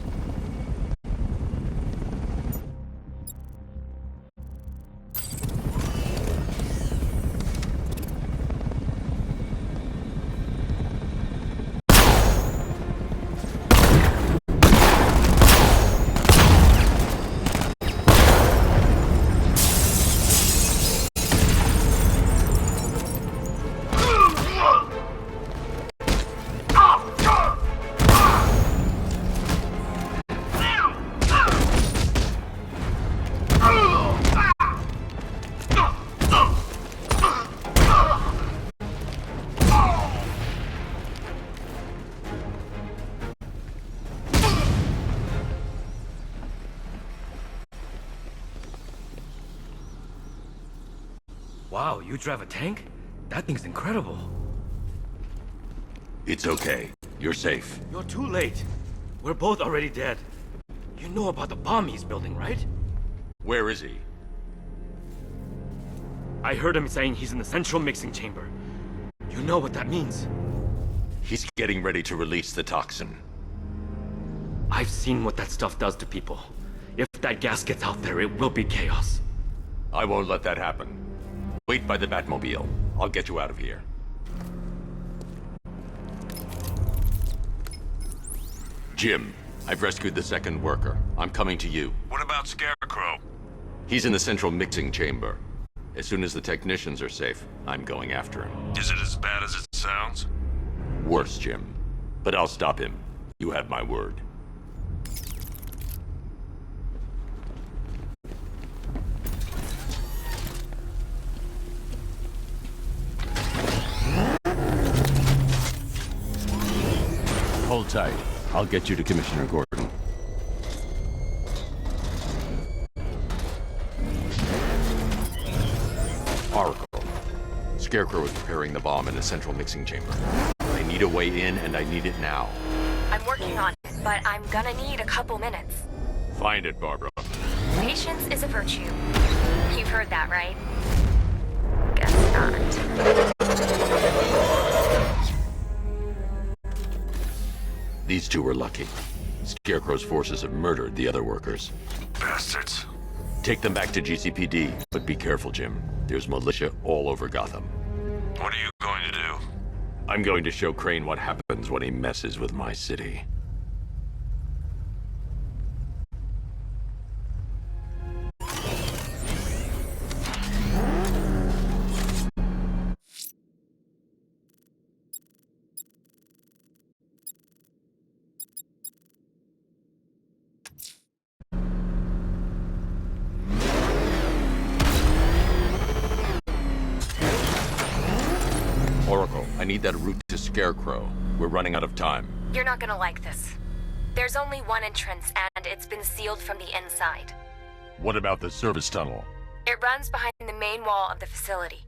Wow, you drive a tank? That thing's incredible. It's okay. You're safe. You're too late. We're both already dead. You know about the bomb he's building, right? Where is he? I heard him saying he's in the central mixing chamber. You know what that means. He's getting ready to release the toxin. I've seen what that stuff does to people. If that gas gets out there, it will be chaos. I won't let that happen. Wait by the Batmobile. I'll get you out of here. Jim, I've rescued the second worker. I'm coming to you. What about Scarecrow? He's in the central mixing chamber. As soon as the technicians are safe, I'm going after him. Is it as bad as it sounds? Worse, Jim. But I'll stop him. You have my word. Hold tight. I'll get you to Commissioner Gordon. Oracle. Scarecrow is preparing the bomb in the central mixing chamber. I need a way in, and I need it now. I'm working on it, but I'm gonna need a couple minutes. Find it, Barbara. Patience is a virtue. You've heard that, right? Guess not. These two were lucky. Scarecrow's forces have murdered the other workers. Bastards. Take them back to GCPD, but be careful, Jim. There's militia all over Gotham. What are you going to do? I'm going to show Crane what happens when he messes with my city. Oracle, I need that route to Scarecrow. We're running out of time. You're not gonna like this. There's only one entrance, and it's been sealed from the inside. What about the service tunnel? It runs behind the main wall of the facility.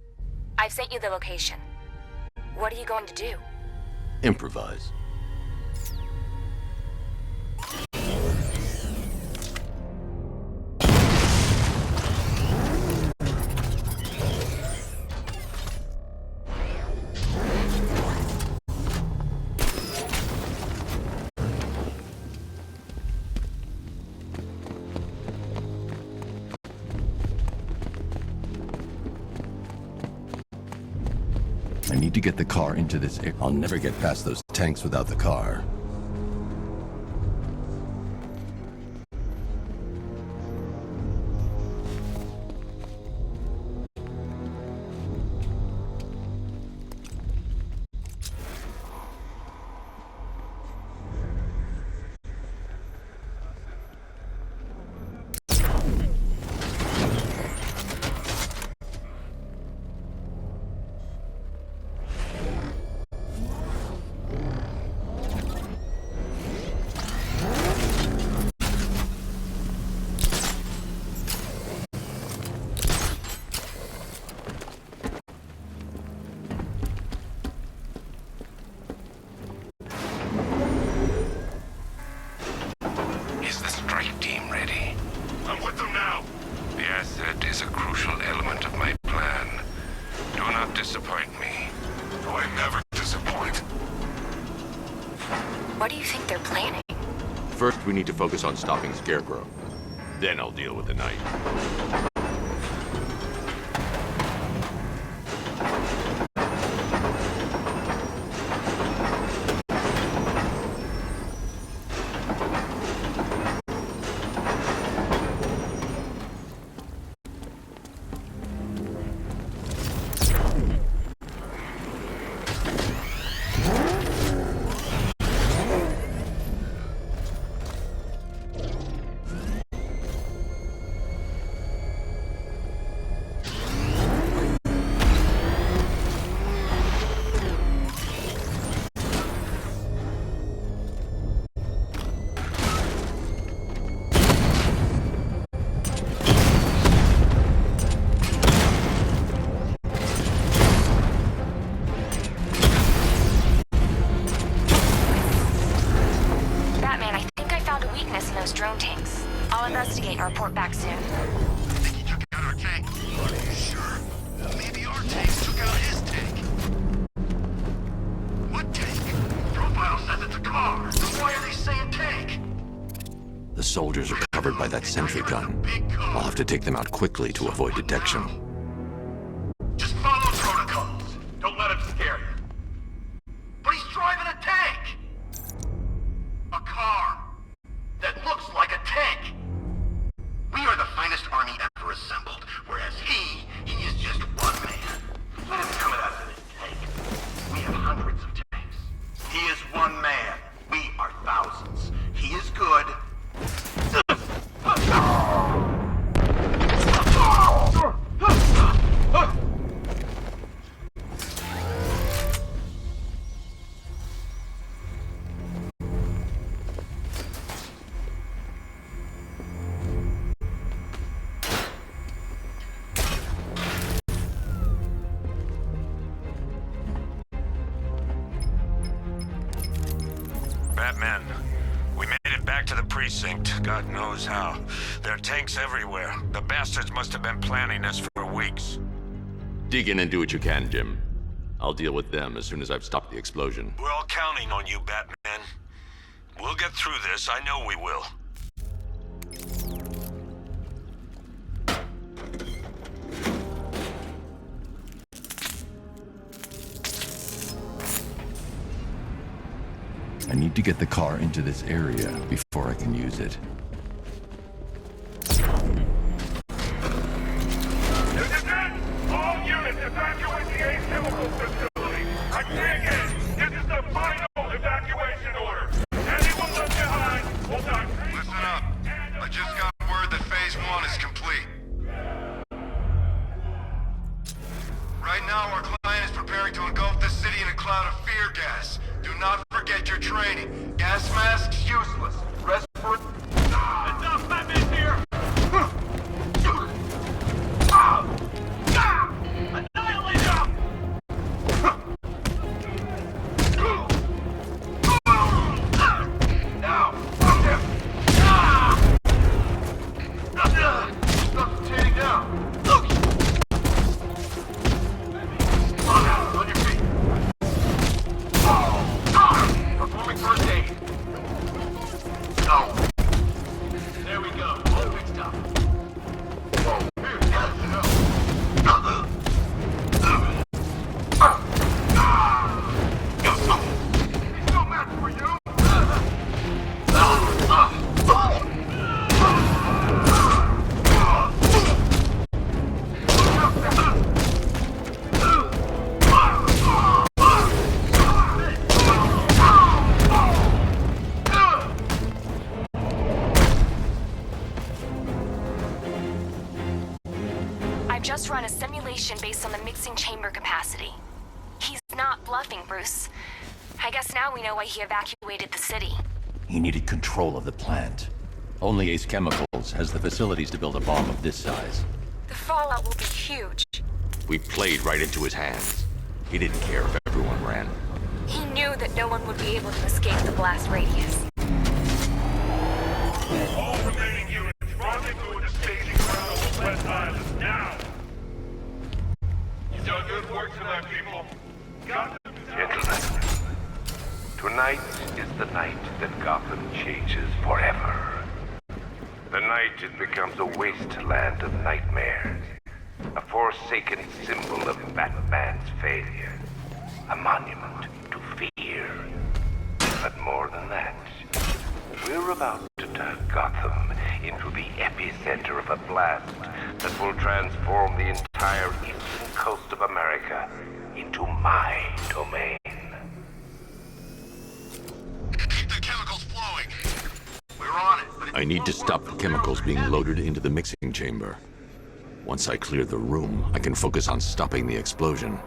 I've sent you the location. What are you going to do? Improvise. I need to get the car into this area. I'll never get past those tanks without the car. What do you think they're planning? First, we need to focus on stopping Scarecrow. Then I'll deal with the Knight. Drone tanks. I'll investigate and report back soon. I think he took out our tank. Are you sure? Maybe our tanks took out his tank. What tank? Profile says it's a car. Then why are they saying tank? The soldiers are covered by that sentry gun. I'll have to take them out quickly to avoid detection. Just follow protocols. Don't let him scare you. But he's driving a tank! A car that looks like a tank! We are the finest army ever assembled, whereas he is just one man. Let him come at us in his tank. We have hundreds of tanks. He is one man. We are thousands. He is good. Batman, we made it back to the precinct, God knows how. There are tanks everywhere. The bastards must have been planning this for weeks. Dig in and do what you can, Jim. I'll deal with them as soon as I've stopped the explosion. We're all counting on you, Batman. We'll get through this, I know we will. I need to get the car into this area before I can use it. All units evacuate the A chemical facility. I say again, this is the final evacuation order. Anyone left behind will die. Listen up. I just got word that Phase 1 is complete. Right now, our client is preparing to engulf the city in a cloud of fear gas. Do not forget your training. Gas masks useless. Respiratory. Enough, Batman's here! Annihilate him! Now! Fuck him! Stuff's tearing down. On your feet. Performing first aid. Go. There we go. All fixed up. Whoa. He's no match for you. I've just run a simulation based on the mixing chamber capacity. He's not bluffing, Bruce. I guess now we know why he evacuated the city. He needed control of the plant. Only Ace Chemicals has the facilities to build a bomb of this size. The fallout will be huge. We played right into his hands. He didn't care if everyone ran. He knew that no one would be able to escape the blast radius. All remaining units, rendezvous at the staging ground on the West Island, now! You've done good work tonight, people. Got them. Gentlemen, tonight Tonight is the night that Gotham changes forever. The night it becomes a wasteland of nightmares. A forsaken symbol of Batman's failure. A monument to fear. But more than that, we're about to turn Gotham into the epicenter of a blast that will transform the entire eastern coast of America into my domain. Keep the chemicals flowing. We're on it. I need to stop the chemicals being loaded into the mixing chamber. Once I clear the room, I can focus on stopping the explosion.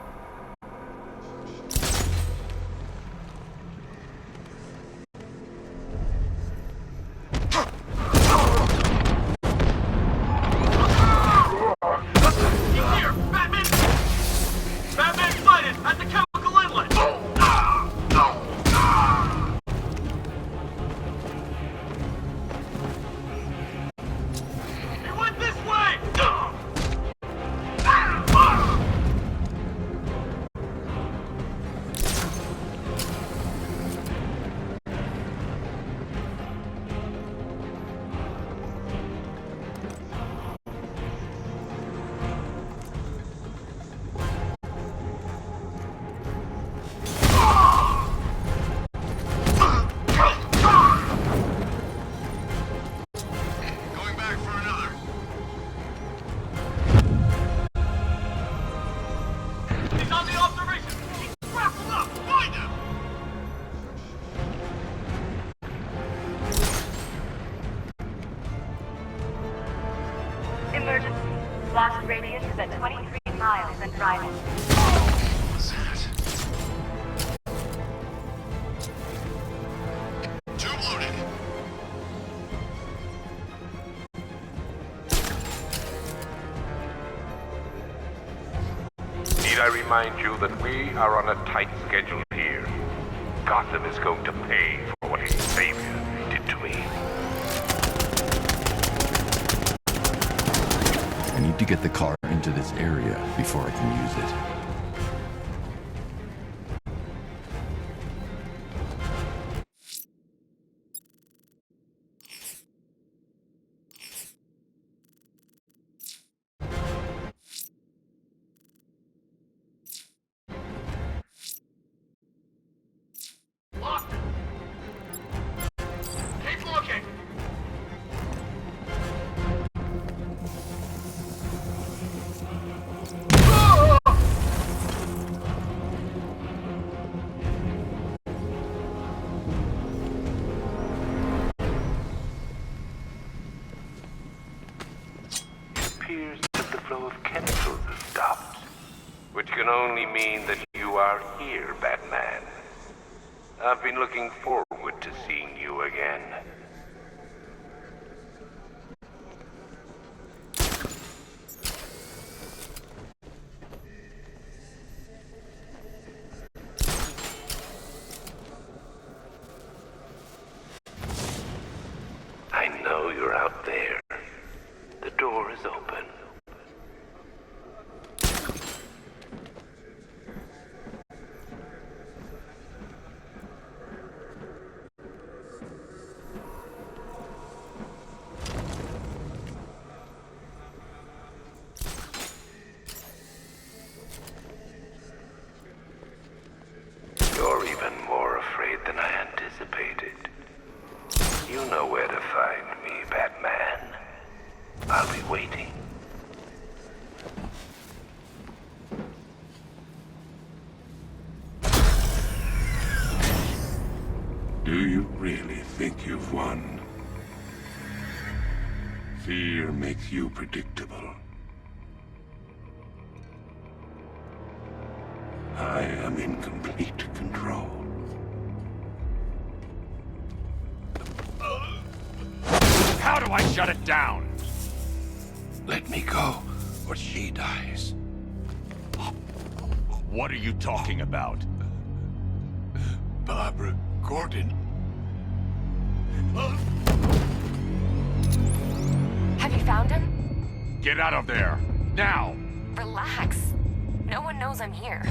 Blast radius is at 23 miles and driving. What's that? Tube loaded. Need I remind you that we are on a tight schedule here? Gotham is going to pay for what his savior did to me. I need to get the car into this area before I can use it. Which can only mean that you are here, Batman. I've been looking forward to seeing you again. I know you're out there. The door is open. You're even more afraid than I anticipated. You know where to find me, Batman. I'll be waiting. Do you really think you've won? Fear makes you predictable. I am in complete control. How do I shut it down? Let me go, or she dies. What are you talking about? Barbara Gordon. Have you found him? Get out of there, now! Relax. No one knows I'm here.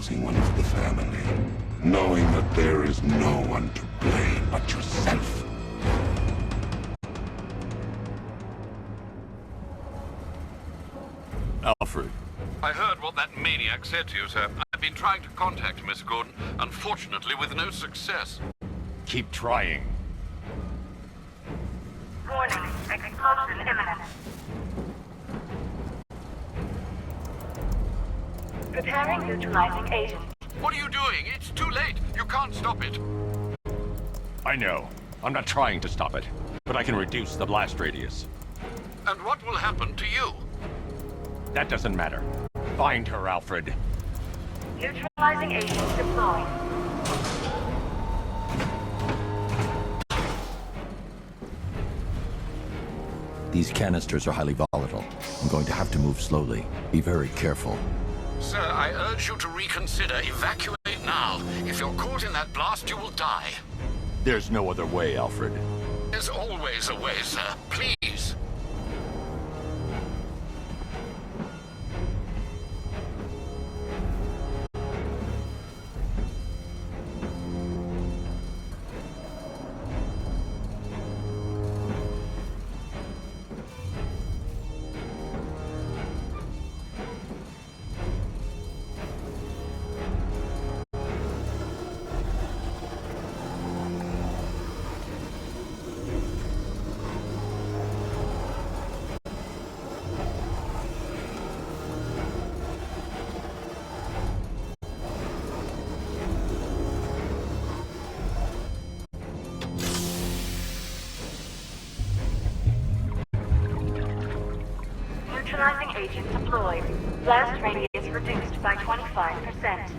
losing one of the family, knowing that there is no one to blame but yourself. Alfred. I heard what that maniac said to you, sir. I've been trying to contact Miss Gordon, unfortunately with no success. Keep trying. Warning, explosion imminent. Preparing neutralizing agent. What are you doing? It's too late. You can't stop it. I know. I'm not trying to stop it, but I can reduce the blast radius. And what will happen to you? That doesn't matter. Find her, Alfred. Neutralizing agent deployed. These canisters are highly volatile. I'm going to have to move slowly. Be very careful. Sir, I urge you to reconsider. Evacuate now. If you're caught in that blast, you will die. There's no other way, Alfred. There's always a way, sir. Please. Neutralizing agent deployed. Blast radius reduced by 25%.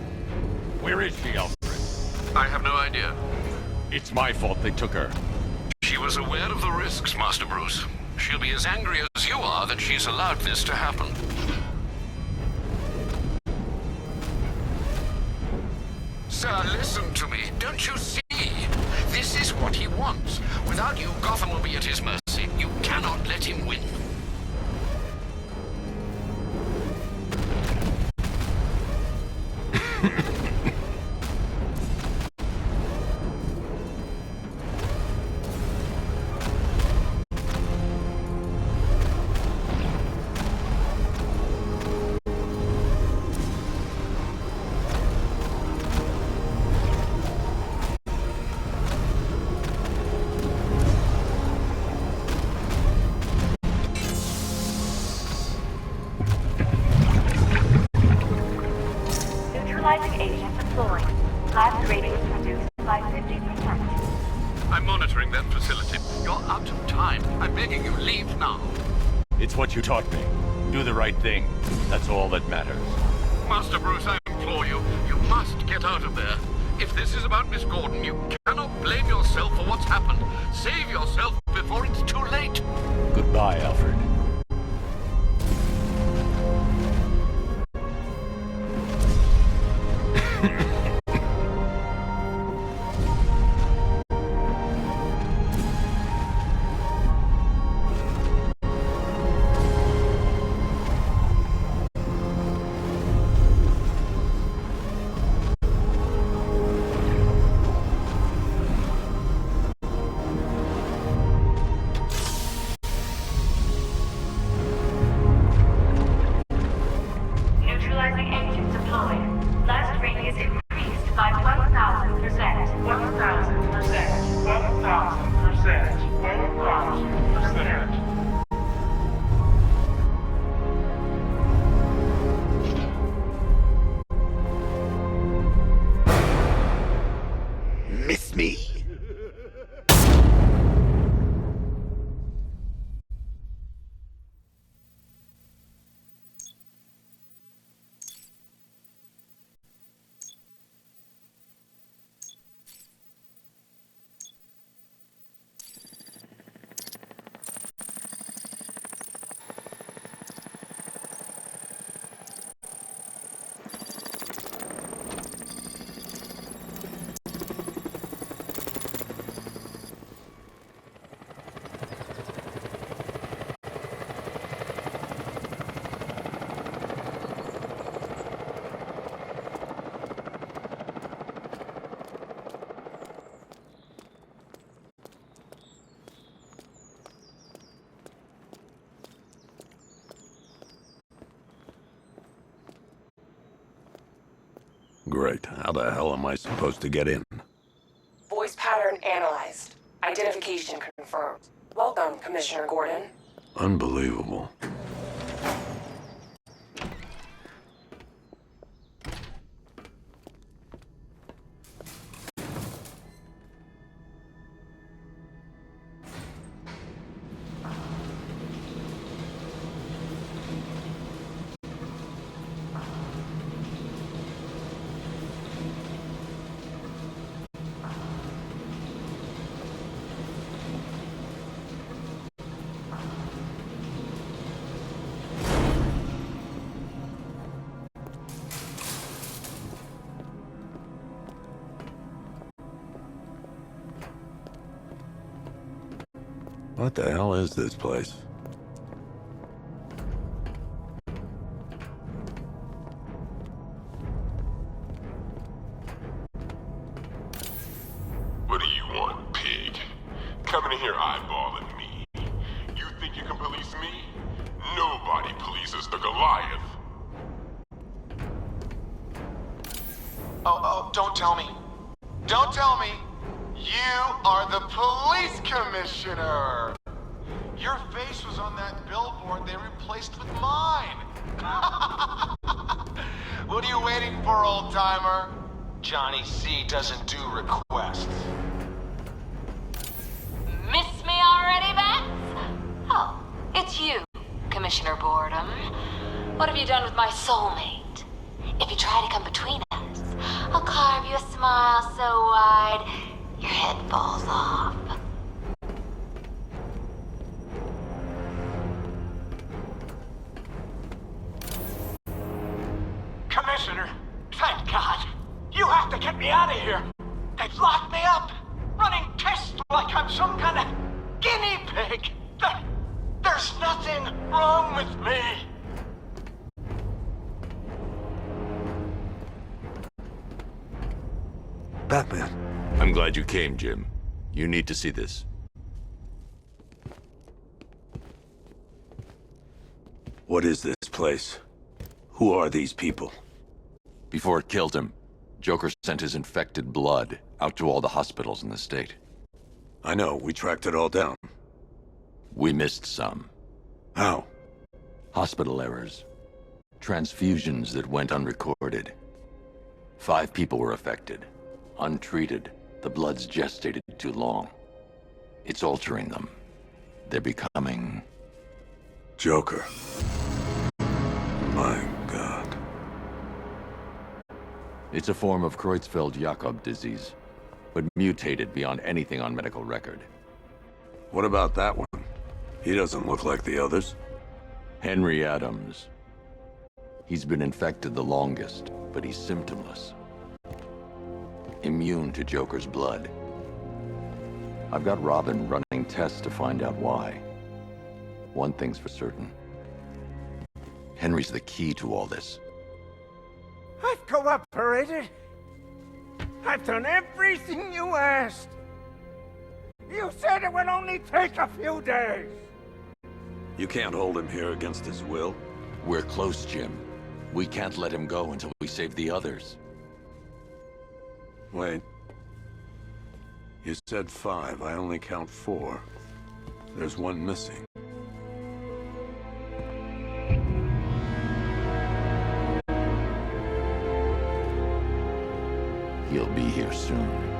Where is she, Alfred? I have no idea. It's my fault they took her. She was aware of the risks, Master Bruce. She'll be as angry as you are that she's allowed this to happen. Sir, listen to me. Don't you see? This is what he wants. Without you, Gotham will be at his mercy. You cannot let him win. Neutralizing agent deployed. Blast radius reduced by 50%. I'm monitoring that facility. You're out of time. I'm begging you, leave now. It's what you taught me. Do the right thing. That's all that matters. Master Bruce, I implore you, you must get out of there. If this is about Miss Gordon, you cannot blame yourself for what's happened. Save yourself before it's too late. Goodbye, Alfred. Great. How the hell am I supposed to get in? Voice pattern analyzed. Identification confirmed. Welcome, Commissioner Gordon. Unbelievable. What the hell is this place? What do you want, pig? Coming in here eyeballing me. You think you can police me? Nobody polices the Goliath. Oh, don't tell me. Don't tell me. You are the police commissioner! Your face was on that billboard they replaced with mine! What are you waiting for, old-timer? Johnny C doesn't do requests. Miss me already, Bats? Oh, it's you, Commissioner Boredom. What have you done with my soulmate? If you try to come between us, I'll carve you a smile so wide your head falls off. Commissioner, thank God. You have to get me out of here. They've locked me up, running tests like I'm some kind of guinea pig. There's nothing wrong with me. Batman. I'm glad you came, Jim. You need to see this. What is this place? Who are these people? Before it killed him, Joker sent his infected blood out to all the hospitals in the state. I know, we tracked it all down. We missed some. How? Hospital errors. Transfusions that went unrecorded. 5 people were affected. Untreated, the blood's gestated too long. It's altering them. They're becoming... Joker. My God. It's a form of Creutzfeldt-Jakob disease, but mutated beyond anything on medical record. What about that one? He doesn't look like the others. Henry Adams. He's been infected the longest, but he's symptomless. Immune to Joker's blood. I've got Robin running tests to find out why. One thing's for certain. Henry's the key to all this. I've cooperated. I've done everything you asked. You said it would only take a few days. You can't hold him here against his will. We're close, Jim. We can't let him go until we save the others. Wait. You said 5. I only count 4. There's one missing. He'll be here soon.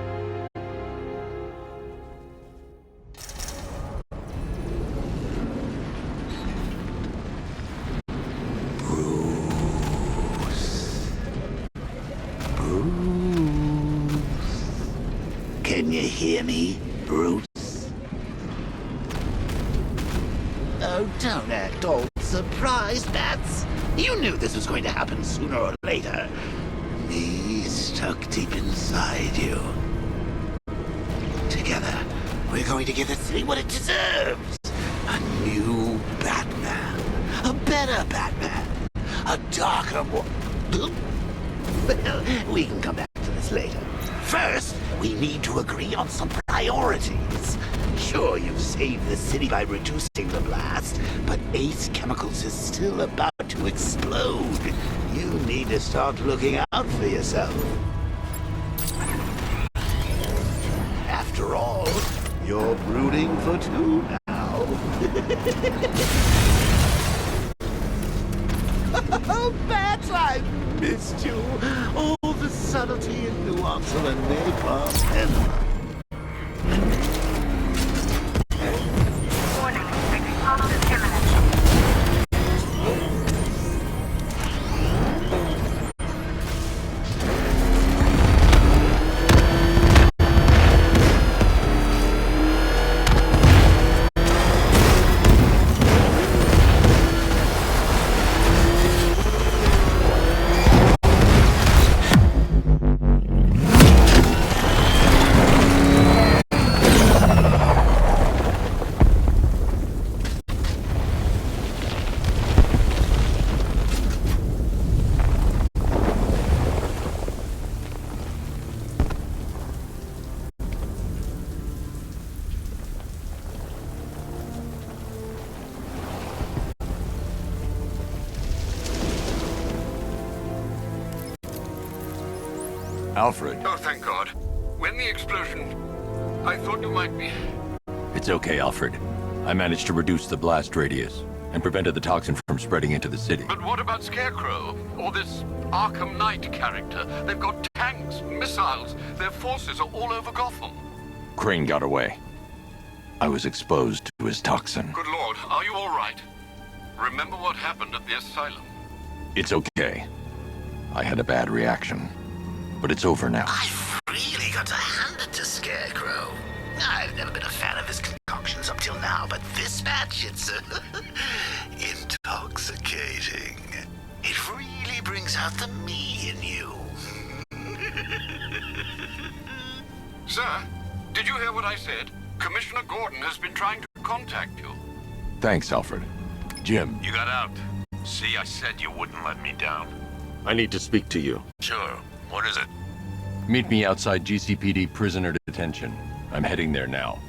Can you hear me, Bruce? Oh, don't act all surprised, Bats. You knew this was going to happen sooner or later. Me stuck deep inside you. Together, we're going to give the city what it deserves. A new Batman. A better Batman. A darker one. Well, we can come back to this later. First, we need to agree on some priorities. Sure, you've saved the city by reducing the blast, but Ace Chemicals is still about to explode. You need to start looking out for yourself. After all, you're brooding for two now. Oh, Bats, I've missed you. All the subtlety and nuance of a napalm enema. Warning, explosion imminent. Alfred. Oh, thank God. When the explosion... I thought you might be... It's okay, Alfred. I managed to reduce the blast radius and prevented the toxin from spreading into the city. But what about Scarecrow? Or this Arkham Knight character? They've got tanks, missiles. Their forces are all over Gotham. Crane got away. I was exposed to his toxin. Good Lord, are you all right? Remember what happened at the asylum? It's okay. I had a bad reaction. But it's over now. I've really got to hand it to Scarecrow. I've never been a fan of his concoctions up till now, but this match, it's intoxicating. It really brings out the me in you. Sir, did you hear what I said? Commissioner Gordon has been trying to contact you. Thanks, Alfred. Jim. You got out. See, I said you wouldn't let me down. I need to speak to you. Sure. What is it? Meet me outside GCPD prisoner detention. I'm heading there now.